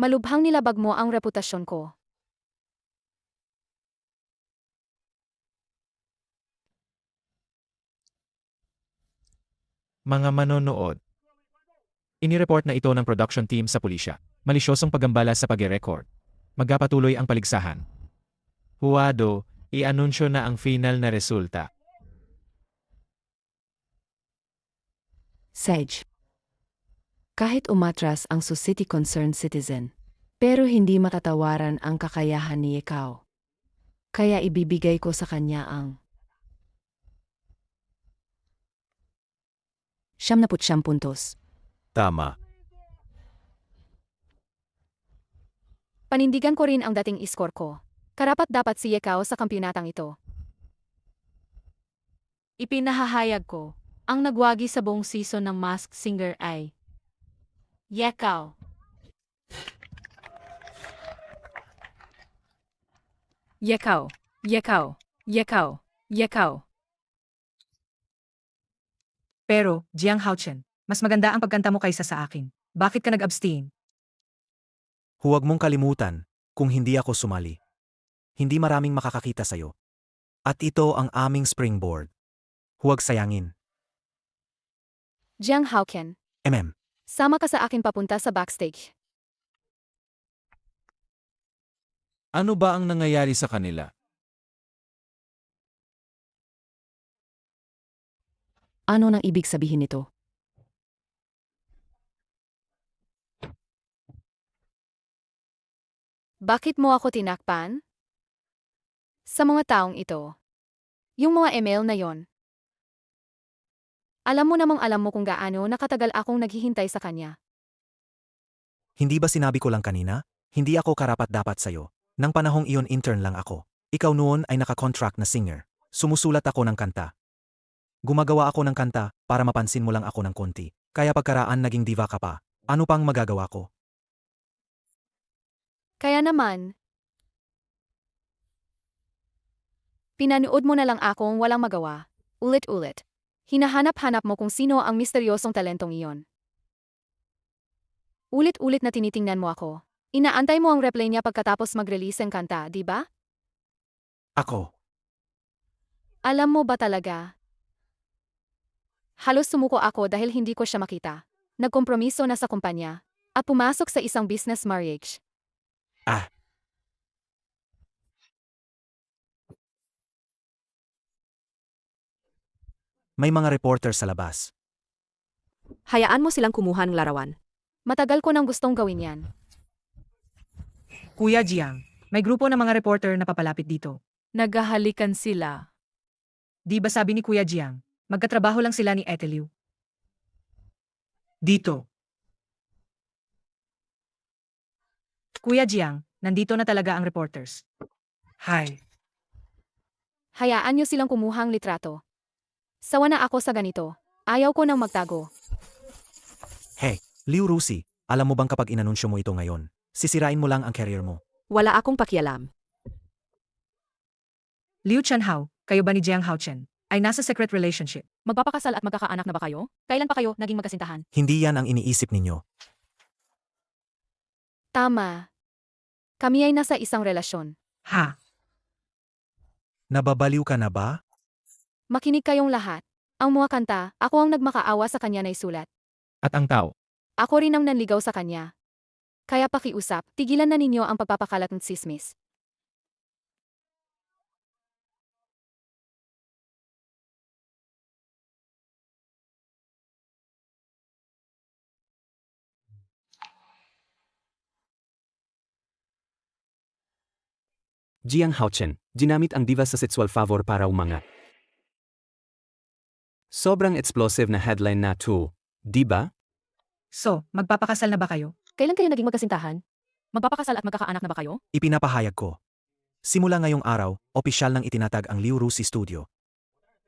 Malubhang nilabag mo ang reputasyon ko. Mga manonood. Inireport na ito ng production team sa pulisya. Malisyosong paggambala sa pag-record. Magpapatuloy ang paligsahan. Huwado, i-anunsyo na ang final na resulta. Sage. Kahit umatras ang Society Concerned Citizen, pero hindi matatawaran ang kakayahan ni ikaw. Kaya ibibigay ko sa kanya ang 79 puntos. Tama. Panindigan ko rin ang dating iskor ko. Karapat-dapat si Yekao sa kampyonatang ito. Ipinahahayag ko, ang nagwagi sa buong season ng Masked Singer ay Yekao. Yekaw, yekaw, yekaw, yekaw. Pero, Jiang Haochen, mas maganda ang pagkanta mo kaysa sa akin. Bakit ka nag-abstain? Huwag mong kalimutan, kung hindi ako sumali. Hindi maraming makakakita sa'yo. At ito ang aming springboard. Huwag sayangin. Jiang Haoken, sama ka sa akin papunta sa backstage. Ano ba ang nangyayari sa kanila? Ano nang ibig sabihin nito? Bakit mo ako tinakpan? Sa mga taong ito. Yung mga email na yon. Alam mo namang alam mo kung gaano nakatagal akong naghihintay sa kanya. Hindi ba sinabi ko lang kanina? Hindi ako karapat-dapat sa'yo. Nang panahong iyon intern lang ako. Ikaw noon ay naka-contract na singer. Sumusulat ako ng kanta. Gumagawa ako ng kanta para mapansin mo lang ako ng konti. Kaya pagkaraan naging diva ka pa. Ano pang magagawa ko? Kaya naman, pinanood mo na lang akong walang magawa. Ulit-ulit. Hinahanap-hanap mo kung sino ang misteryosong talentong iyon. Ulit-ulit na tinitingnan mo ako. Inaantay mo ang replay niya pagkatapos mag-release ng kanta, di ba? Ako. Alam mo ba talaga? Halos sumuko ako dahil hindi ko siya makita. Nagkompromiso na sa kumpanya at pumasok sa isang business marriage. May mga reporter sa labas. Hayaan mo silang kumuha ng larawan. Matagal ko nang gustong gawin yan. Kuya Jiang, may grupo ng mga reporter na papalapit dito. Naghahalikan sila. Di ba sabi ni Kuya Jiang, magkatrabaho lang sila ni Ate Liu? Dito. Kuya Jiang, nandito na talaga ang reporters. Hi. Hayaan niyo silang kumuhang litrato. Sawa na ako sa ganito. Ayaw ko nang magtago. Hey, Liu Rusi, alam mo bang kapag inanunsyo mo ito ngayon, sisirain mo lang ang career mo. Wala akong pakialam. Liu Chanhao, kayo ba ni Jiang Haochen, ay nasa secret relationship? Magpapakasal at magkakaanak na ba kayo? Kailan pa kayo naging magkasintahan? Hindi yan ang iniisip ninyo. Tama. Kami ay nasa isang relasyon. Ha? Nababaliw ka na ba? Makinig kayong lahat. Ang mga kanta, ako ang nagmakaawa sa kanya na isulat. At ang tao? Ako rin ang nanligaw sa kanya. Kaya pakiusap, tigilan na ninyo ang pagpapakalat ng tsismis. Jiang Haochen, ginamit ang diva sa sexual favor para umangat. Sobrang explosive na headline na to, di ba? So, magpapakasal na ba kayo? Kailan kayo naging magkasintahan? Magpapakasal at magkakaanak na ba kayo? Ipinapahayag ko. Simula ngayong araw, opisyal nang itinatag ang Liu Rusi Studio.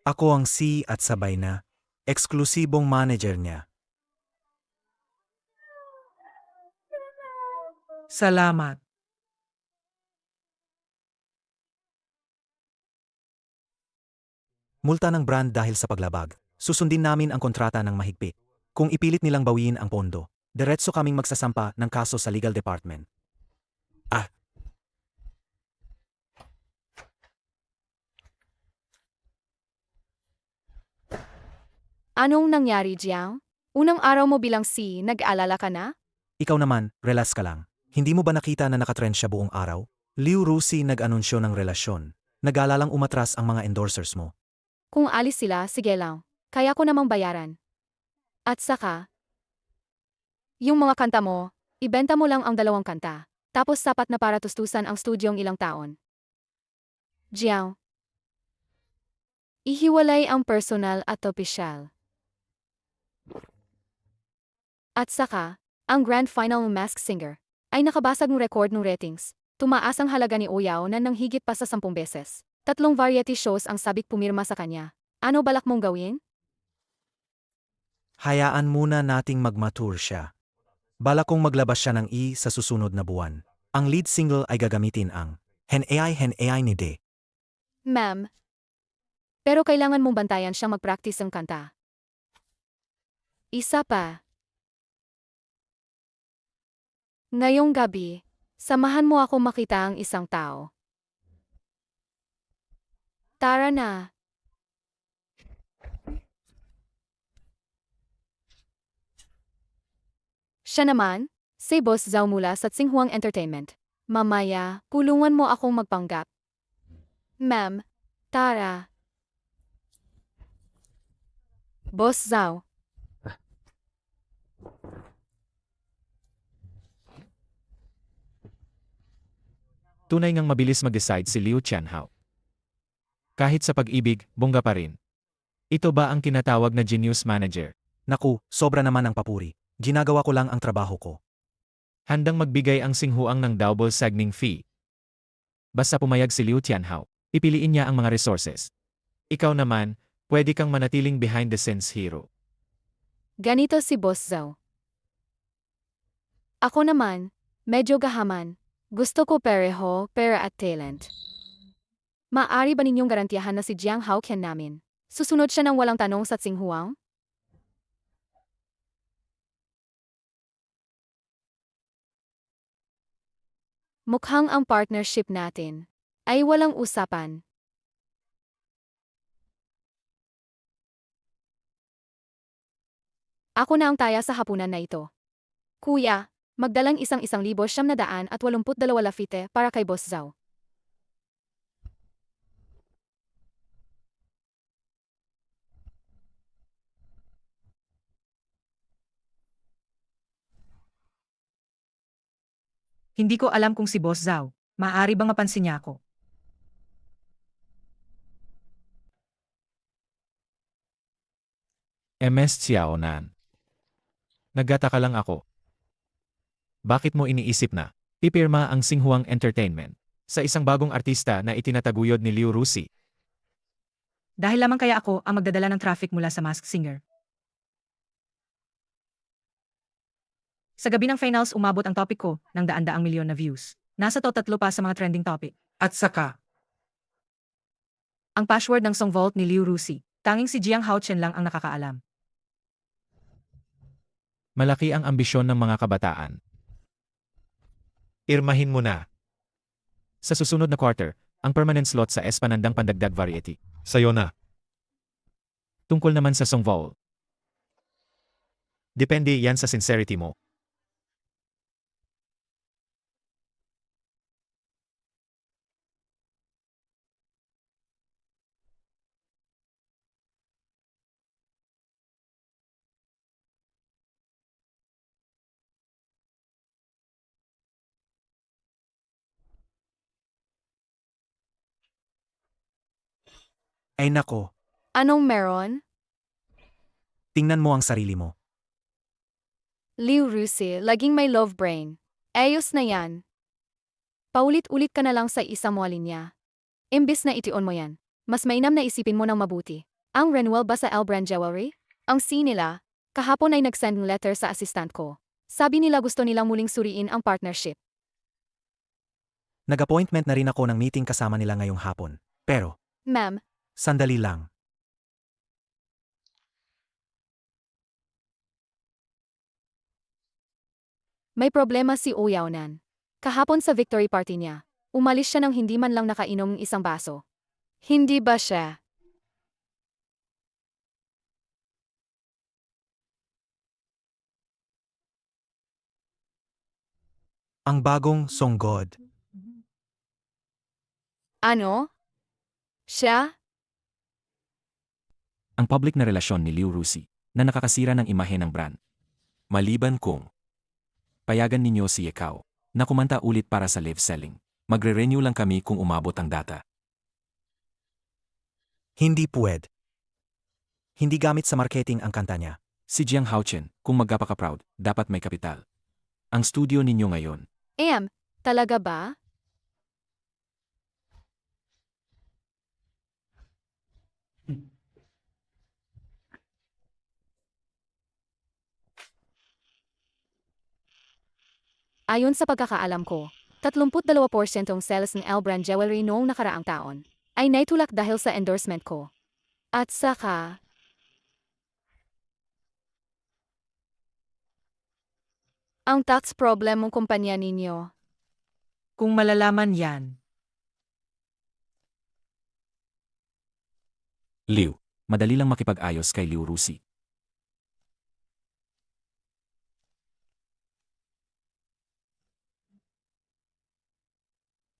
Ako ang si at sabay na eksklusibong manager niya. Salamat. Multa ng brand dahil sa paglabag. Susundin namin ang kontrata ng mahigpit. Kung ipilit nilang bawiin ang pondo, diretso kaming magsasampa ng kaso sa legal department. Anong nangyari, Jiang? Unang araw mo bilang si, nag-alala ka na? Ikaw naman, relax ka lang. Hindi mo ba nakita na nakatrend siya buong araw? Liu Rusi nag-anunsyo ng relasyon. Nag-aalalang umatras ang mga endorsers mo. Kung alis sila, sige lang. Kaya ko namang bayaran. At saka, yung mga kanta mo, ibenta mo lang ang 2 kanta. Tapos sapat na para tustusan ang studyong ilang taon. Jiang. Ihiwalay ang personal at opisyal. At saka, ang grand final ng Masked Singer ay nakabasag ng record ng ratings. Tumaas ang halaga ni Ouyao na nang higit pa sa 10 beses. 3 variety shows ang sabik pumirma sa kanya. Ano balak mong gawin? Hayaan muna nating magmature siya. Balak kong maglabas siya ng sa susunod na buwan. Ang lead single ay gagamitin ang Hen AI ni De. Ma'am. Pero kailangan mong bantayan siyang mag-practice ng kanta. Isa pa. Ngayong gabi, samahan mo ako makita ang isang tao. Tara na. Siya naman, si Boss Zhao mula sa Tsinghua Entertainment. Mamaya, kulungan mo akong magpanggap. Ma'am, tara. Boss Zhao. Tunay ngang mabilis mag-decide si Liu Qianhao. Kahit sa pag-ibig, bongga pa rin. Ito ba ang tinatawag na genius manager? Naku, sobra naman ang papuri. Ginagawa ko lang ang trabaho ko. Handang magbigay ang singhuang ng double signing fee. Basta pumayag si Liu Qianhao, pipiliin niya ang mga resources. Ikaw naman, pwede kang manatiling behind the scenes hero. Ganito si Boss Zhao. Ako naman, medyo gahaman. Gusto ko pareho, pera at talent. Maari ba ninyong garantiyahan na si Jiang Haoqian namin? Susunod siya ng walang tanong sa Tsinghua? Mukhang ang partnership natin ay walang usapan. Ako na ang taya sa hapunan na ito. Kuya, magdalang 1,982 lafite para kay Boss Zhao. Hindi ko alam kung si Boss Zhao. Maaari bang mapansin niya ako? MS Xiaonan. Nagtataka lang ako. Bakit mo iniisip na pipirma ang Tsinghua Entertainment sa isang bagong artista na itinataguyod ni Liu Rusi? Dahil lamang kaya ako ang magdadala ng traffic mula sa Masked Singer. Sa gabi ng finals umabot ang topic ko ng daan-daang milyon na views. Nasa to 3 pa sa mga trending topic. At saka, ang password ng Song Vault ni Liu Rusi. Tanging si Jiang Haochen lang ang nakakaalam. Malaki ang ambisyon ng mga kabataan. Irmahin mo na. Sa susunod na quarter, ang permanent slot sa S panandang pandagdag variety. Sayo na. Tungkol naman sa Song Vault. Depende yan sa sincerity mo. Ay nako, Anong meron? tingnan mo ang sarili mo. Liu Rusi, laging may love brain. Ayos na yan. Paulit-ulit ka na lang sa isang mga linya. Imbis na ition mo yan, mas mainam na isipin mo ng mabuti. Ang renewal ba sa Elbrand Jewelry? Ang C nila, kahapon ay nag-send ng letter sa assistant ko. Sabi nila gusto nilang muling suriin ang partnership. Nag-appointment na rin ako ng meeting kasama nila ngayong hapon. Pero, Ma'am, sandali lang. may problema si Uyaunan. Kahapon sa victory party niya, umalis siya ng hindi man lang nakainom ng isang baso. Hindi ba siya? Ang bagong Songgod. Ano? Siya? Ang public na relasyon ni Liu Rusi na nakakasira ng imahe ng brand. Maliban kung payagan ninyo si Yekao na kumanta ulit para sa live selling. Magre-renew lang kami kung umabot ang data. Hindi puwed. Hindi gamit sa marketing ang kanta niya. Si Jiang Haochen, kung magkapaka-proud, dapat may kapital. Ang studio ninyo ngayon. Talaga ba? Ayon sa pagkakaalam ko, 32% ng sales ng Elbrand Jewelry noong nakaraang taon ay naitulak dahil sa endorsement ko. At saka, ang tax problem ng kumpanya ninyo. Kung malalaman yan, Liu, madali lang makipag-ayos kay Liu Rusi.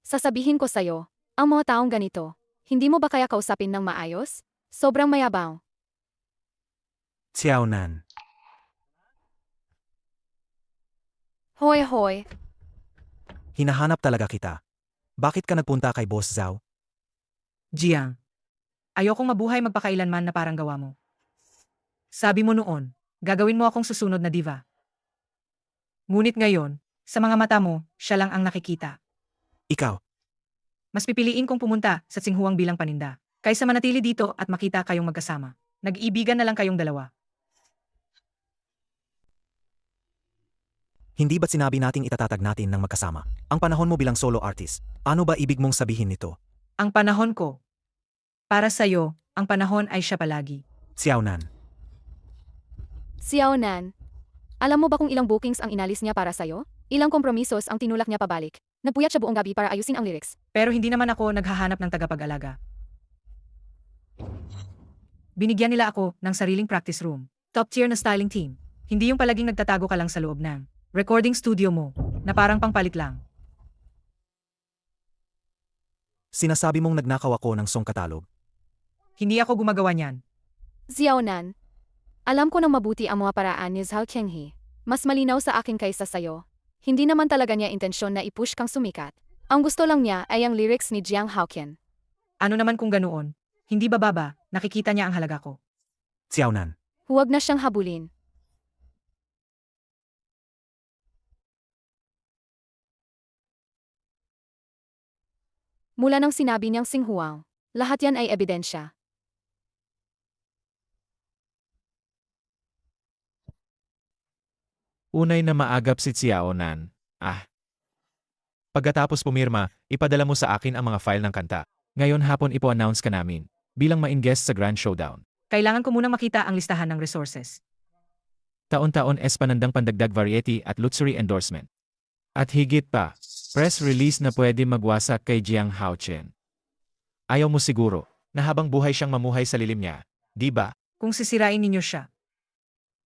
Sasabihin ko sa'yo, ang mga taong ganito, hindi mo ba kaya kausapin ng maayos? Sobrang mayabang. Xiaonan. Hoy hoy, Hinahanap talaga kita. Bakit ka nagpunta kay Boss Zhao? Jiang. Ayokong mabuhay magpakailanman na parang gawa mo. Sabi mo noon, gagawin mo akong susunod na diva. Ngunit ngayon, sa mga mata mo, siya lang ang nakikita. Ikaw, Mas pipiliin kong pumunta sa Tsinghuang bilang paninda, kaysa manatili dito at makita kayong magkasama. Nag-iibigan na lang kayong dalawa. hindi ba't sinabi nating itatatag natin ng magkasama? Ang panahon mo bilang solo artist, ano ba ibig mong sabihin nito? Ang panahon ko. Para sa'yo, ang panahon ay siya palagi. Xiaonan. Xiaonan. Alam mo ba kung ilang bookings ang inalis niya para sa'yo? Ilang kompromisos ang tinulak niya pabalik? Nagpuyat siya buong gabi para ayusin ang lyrics. Pero hindi naman ako naghahanap ng tagapag-alaga. Binigyan nila ako ng sariling practice room. Top tier na styling team. Hindi yung palaging nagtatago ka lang sa loob ng recording studio mo, na parang pangpalit lang. Sinasabi mong nagnakaw ako ng song catalog. Hindi ako gumagawa niyan. Xiaonan. Alam ko nang mabuti ang mga paraan ni Zhao Qinghe. Mas malinaw sa akin kaysa sa'yo. Hindi naman talaga niya intensyon na i-push kang sumikat. Ang gusto lang niya ay ang lyrics ni Jiang Haoqian. Ano naman kung ganoon? Hindi ba baba, nakikita niya ang halaga ko. Xiaonan. Huwag na siyang habulin. Mula nang sinabi niyang Xinghuang, lahat yan ay ebidensya. Unay na maagap si Xiaonan. Pagkatapos pumirma, ipadala mo sa akin ang mga file ng kanta. Ngayon hapon ipo-announce ka namin bilang ma-guest sa Grand Showdown. Kailangan ko munang makita ang listahan ng resources. Taon-taon panandang pandagdag variety at luxury endorsement. At higit pa, press release na pwede magwasak kay Jiang Haochen. Ayaw mo siguro na habang buhay siyang mamuhay sa lilim niya, di ba? Kung sisirain ninyo siya.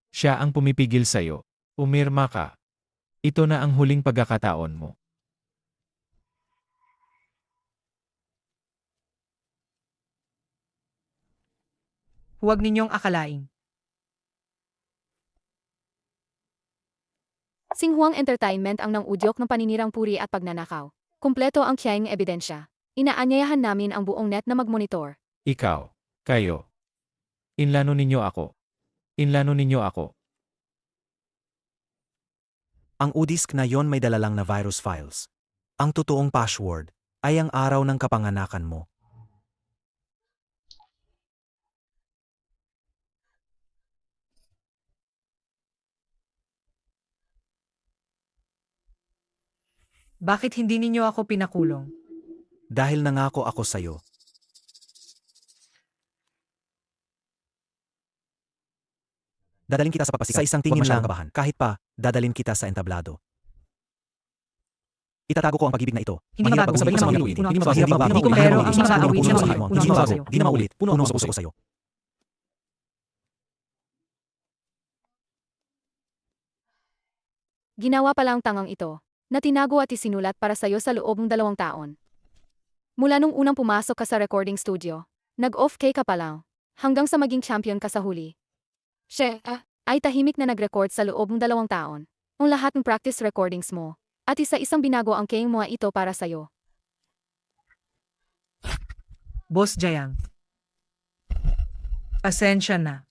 Siya ang pumipigil sa'yo. Umirma ka. Ito na ang huling pagkakataon mo. Huwag ninyong akalain. Xinghuang Entertainment ang nang-udyok ng paninirang puri at pagnanakaw. Kumpleto ang kiyang ebidensya. Inaanyayahan namin ang buong net na magmonitor. Ikaw, Kayo. Inlano ninyo ako. Inlano ninyo ako. Ang udisk na yon may dalalang na virus files. Ang totoong password ay ang araw ng kapanganakan mo. Bakit hindi ninyo ako pinakulong? Dahil nangako ako sa'yo. Dadalhin kita sa papasikat. Sa isang tingin lang, kabahan. Kahit pa, dadalhin kita sa entablado. Itatago ko ang pag-ibig na ito. Hindi Mahirap mabago, baguhin hindi sa mga mabago, awitin. puno Hindi ako mabago, sa'yo. hindi mabago. Pero ang Hindi mga mabago, awitin puno mo, ako sa'yo. puno Hindi ako mabago, sa'yo. hindi na maulit. Puno ang puso ko sa'yo. Ginawa pa lang tangang ito, na tinago at isinulat para sa'yo sa loob ng 2 taon. Mula nung unang pumasok ka sa recording studio, nag-off-key ka pa lang, hanggang sa maging champion ka sa huli. Siya, ay tahimik na nag-record sa loob ng 2 taon, ang lahat ng practice recordings mo, at isa-isang binago ang kayong mga ito para sa'yo. Boss Jayang. Pasensya na.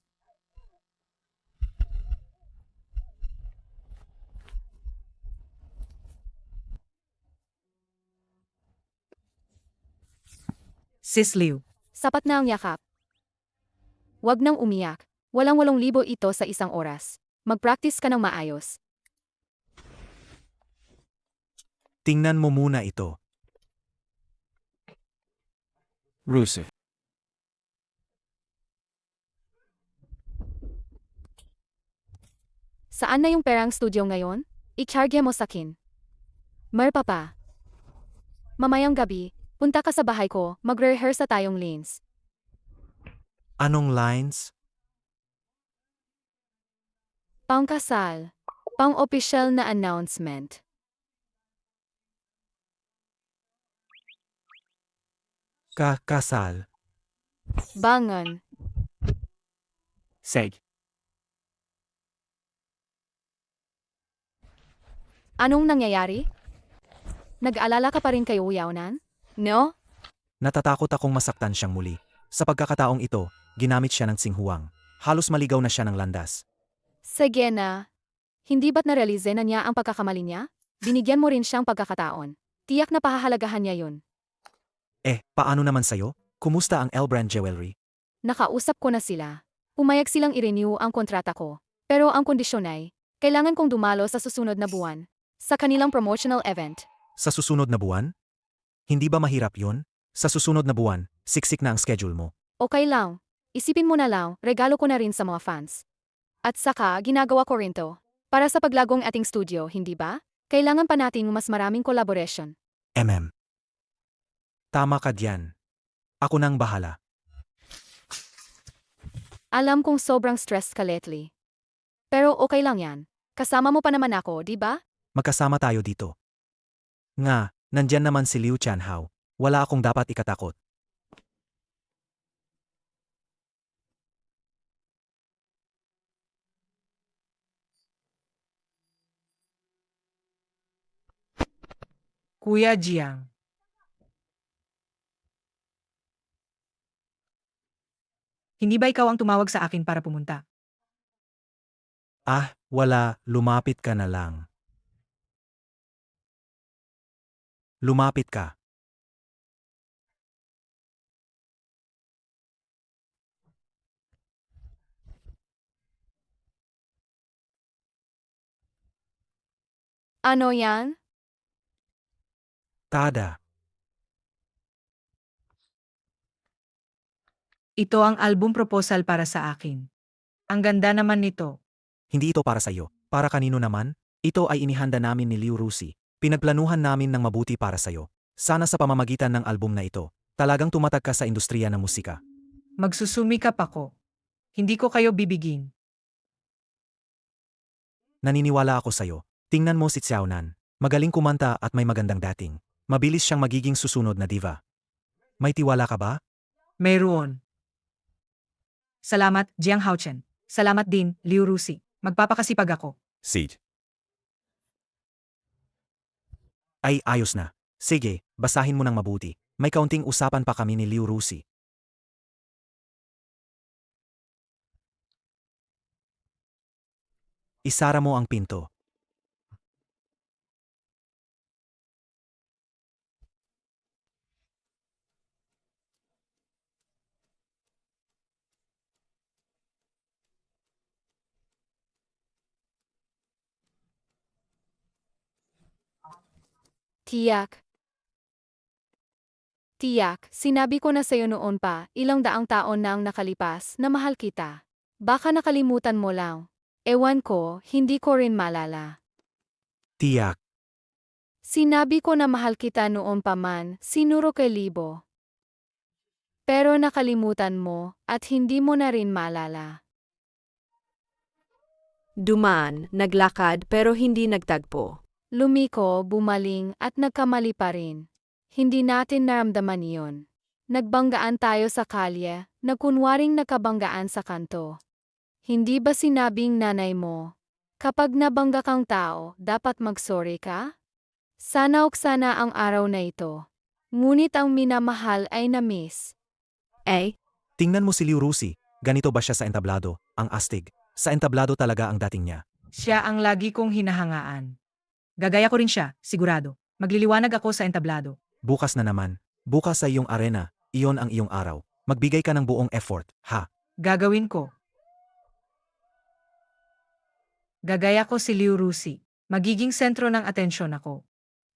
Sis Liu. Sapat na ang yakap. Huwag nang umiyak. Walang 8,000 ito sa isang oras. Mag-practice ka ng maayos. Tingnan mo muna ito. Rusi. Saan na yung perang studio ngayon? I-charge mo sakin. Mer papa. Mamayang gabi, punta ka sa bahay ko, magre-rehearse tayong lines. Anong lines? Pangkasal. Pang-official na announcement. Kasal. Bangon. Seg. Anong nangyayari? Nag-aalala ka pa rin kay Uyaunan? No? Natatakot akong masaktan siyang muli. Sa pagkakataong ito, ginamit siya ng tsinghuwang. Halos maligaw na siya ng landas. Sige na. Hindi ba't na-realize na niya ang pagkakamali niya? Binigyan mo rin siyang pagkakataon. Tiyak na pahahalagahan niya yun. Paano naman sa'yo? Kumusta ang L-Brand Jewelry? Nakausap ko na sila. Pumayag silang i-renew ang kontrata ko. Pero ang kondisyon ay, kailangan kong dumalo sa susunod na buwan. Sa kanilang promotional event. Sa susunod na buwan? Hindi ba mahirap yun? Sa susunod na buwan, siksik na ang schedule mo. Okay lang. Isipin mo na lang, regalo ko na rin sa mga fans. At saka, ginagawa ko rin to. Para sa paglagong ating studio, hindi ba? Kailangan pa nating mas maraming collaboration. Tama ka diyan. Ako nang bahala. Alam kong sobrang stressed ka lately. Pero okay lang yan. Kasama mo pa naman ako, di ba? Magkasama tayo dito. Nga, nandyan naman si Liu Chanhao. Wala akong dapat ikatakot. Kuya Jiang. Hindi ba ikaw ang tumawag sa akin para pumunta? Wala, lumapit ka na lang. Lumapit ka. Ano yan? Tada. Ito ang album proposal para sa akin. Ang ganda naman nito. Hindi ito para sa'yo. Para kanino naman? Ito ay inihanda namin ni Liu Rusi. Pinagplanuhan namin ng mabuti para sa'yo. Sana sa pamamagitan ng album na ito, talagang tumatag ka sa industriya ng musika. Magsusumikap ako. Hindi ko kayo bibigin. Naniniwala ako sa'yo. Tingnan mo si Xiaonan. Magaling kumanta at may magandang dating. Mabilis siyang magiging susunod na diva. May tiwala ka ba? Mayroon. Salamat, Jiang Haochen. Salamat din, Liu Rusi. Magpapakasipag ako. Siege. Ay, ayos na. Sige, basahin mo ng mabuti. May kaunting usapan pa kami ni Liu Rusi. Isara mo ang pinto. Tiyak. Tiyak, sinabi ko na sa'yo noon pa, ilang daang taon na ang nakalipas na mahal kita. Baka nakalimutan mo lang. Ewan ko, hindi ko rin malala. Tiyak. Sinabi ko na mahal kita noon pa man, sinuro kay Libo. Pero nakalimutan mo, at hindi mo na rin malala. Dumaan, naglakad pero hindi nagtagpo. Lumiko, bumaling, at nagkamali pa rin. Hindi natin naramdaman iyon. Nagbanggaan tayo sa kalye, nagkunwaring nakabanggaan sa kanto. Hindi ba sinabing nanay mo, kapag nabangga kang tao, dapat mag-sorry ka? Sana ang araw na ito. Ngunit ang minamahal ay na-miss. Tingnan mo si Liu Rusi. Ganito ba siya sa entablado? Ang astig. Sa entablado talaga ang dating niya. Siya ang lagi kong hinahangaan. Gagaya ko rin siya, sigurado. Magliliwanag ako sa entablado. Bukas na naman. Bukas sa iyong arena. Iyon ang iyong araw. Magbigay ka ng buong effort, ha? Gagawin ko. Gagaya ko si Liu Rusi. Magiging sentro ng atensyon ako.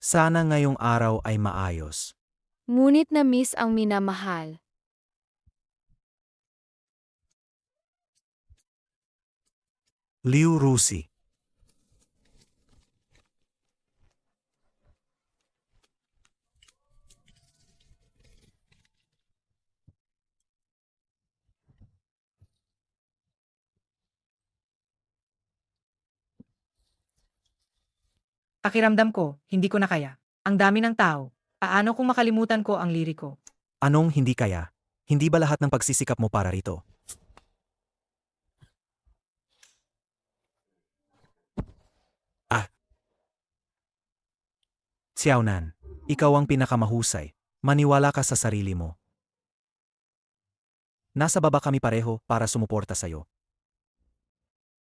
Sana ngayong araw ay maayos. Ngunit na-miss ang minamahal. Liu Rusi. Pakiramdam ko, hindi ko na kaya. Ang dami ng tao. Paano kung makalimutan ko ang liriko? Anong hindi kaya? Hindi ba lahat ng pagsisikap mo para rito? Xiaonan, ikaw ang pinakamahusay. Maniwala ka sa sarili mo. Nasa baba kami pareho para sumuporta sa'yo.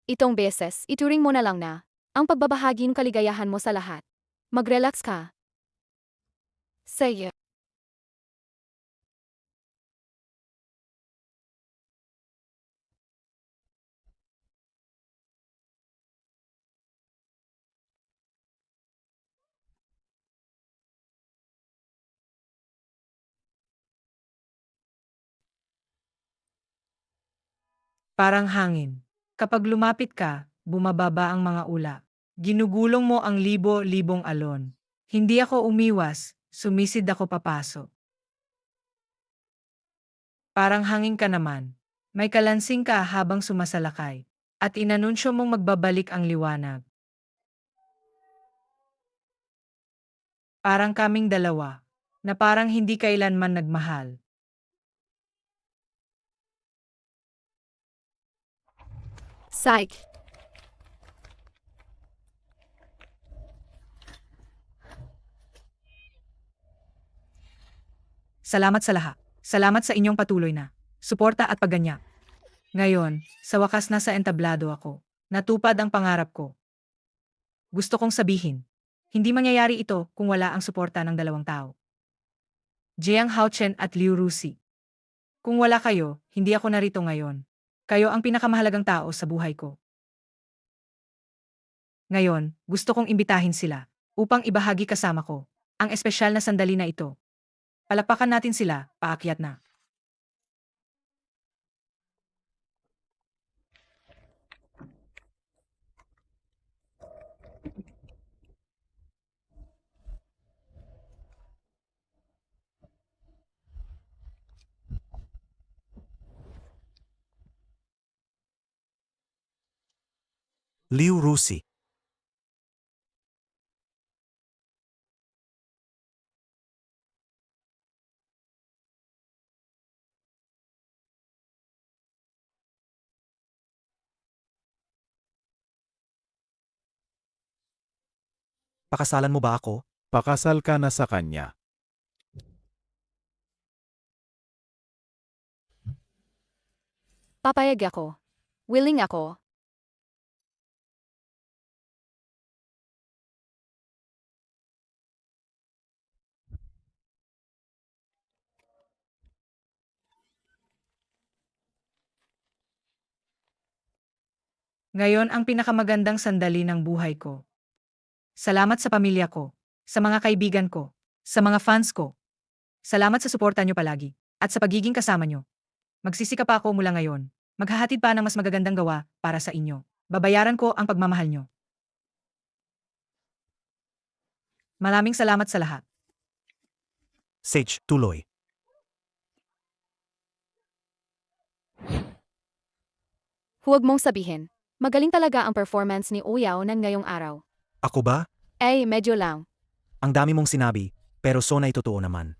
Itong beses, ituring mo na lang na ang pagbabahagi ng kaligayahan mo sa lahat. Mag-relax ka. Sa'yo. Parang hangin. Kapag lumapit ka, bumababa ang mga ula. Ginugulong mo ang libo-libong alon. Hindi ako umiwas, sumisid ako papasok. Parang hangin ka naman. May kalansing ka habang sumasalakay. At inanunsyo mong magbabalik ang liwanag. Parang kaming dalawa, na parang hindi kailanman nagmahal. Psych! Salamat sa lahat. Salamat sa inyong patuloy na suporta at pagganyak. Ngayon, sa wakas nasa entablado ako. Natupad ang pangarap ko. Gusto kong sabihin, hindi mangyayari ito kung wala ang suporta ng dalawang tao. Jiang Haochen at Liu Rusi. Kung wala kayo, hindi ako narito ngayon. Kayo ang pinakamahalagang tao sa buhay ko. Ngayon, gusto kong imbitahin sila upang ibahagi kasama ko ang espesyal na sandali na ito. Palapakan natin sila, paakyat na. Liu Rusi. Pakasalan mo ba ako? Pakasal ka na sa kanya. Papayag ako. Willing ako. Ngayon ang pinakamagandang sandali ng buhay ko. Salamat sa pamilya ko, sa mga kaibigan ko, sa mga fans ko. Salamat sa suporta nyo palagi, at sa pagiging kasama nyo. Magsisikap ako mula ngayon. Maghahatid pa ng mas magagandang gawa para sa inyo. Babayaran ko ang pagmamahal nyo. Maraming salamat sa lahat. Sage, tuloy. Huwag mong sabihin. Magaling talaga ang performance ni Uyao ng ngayong araw. Ako ba? Medyo lang. Ang dami mong sinabi, pero sona'y totoo naman.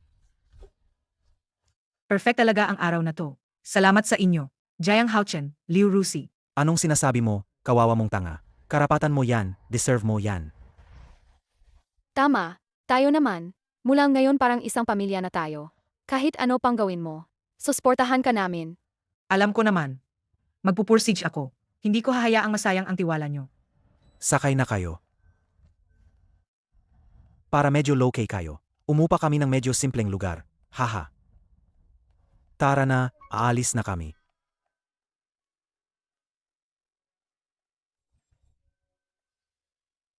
Perfect talaga ang araw na to. Salamat sa inyo. Jiang Haochen, Liu Rusi. Anong sinasabi mo, kawawa mong tanga? Karapatan mo yan, deserve mo yan. Tama, tayo naman. Mula ngayon parang isang pamilya na tayo. Kahit ano pang gawin mo, susportahan ka namin. Alam ko naman. Magpupursige ako. Hindi ko hahayaang masayang ang tiwala nyo. Sakay na kayo. Para medyo low-key kayo, umupa kami ng medyo simpleng lugar. Haha. Tara na, aalis na kami.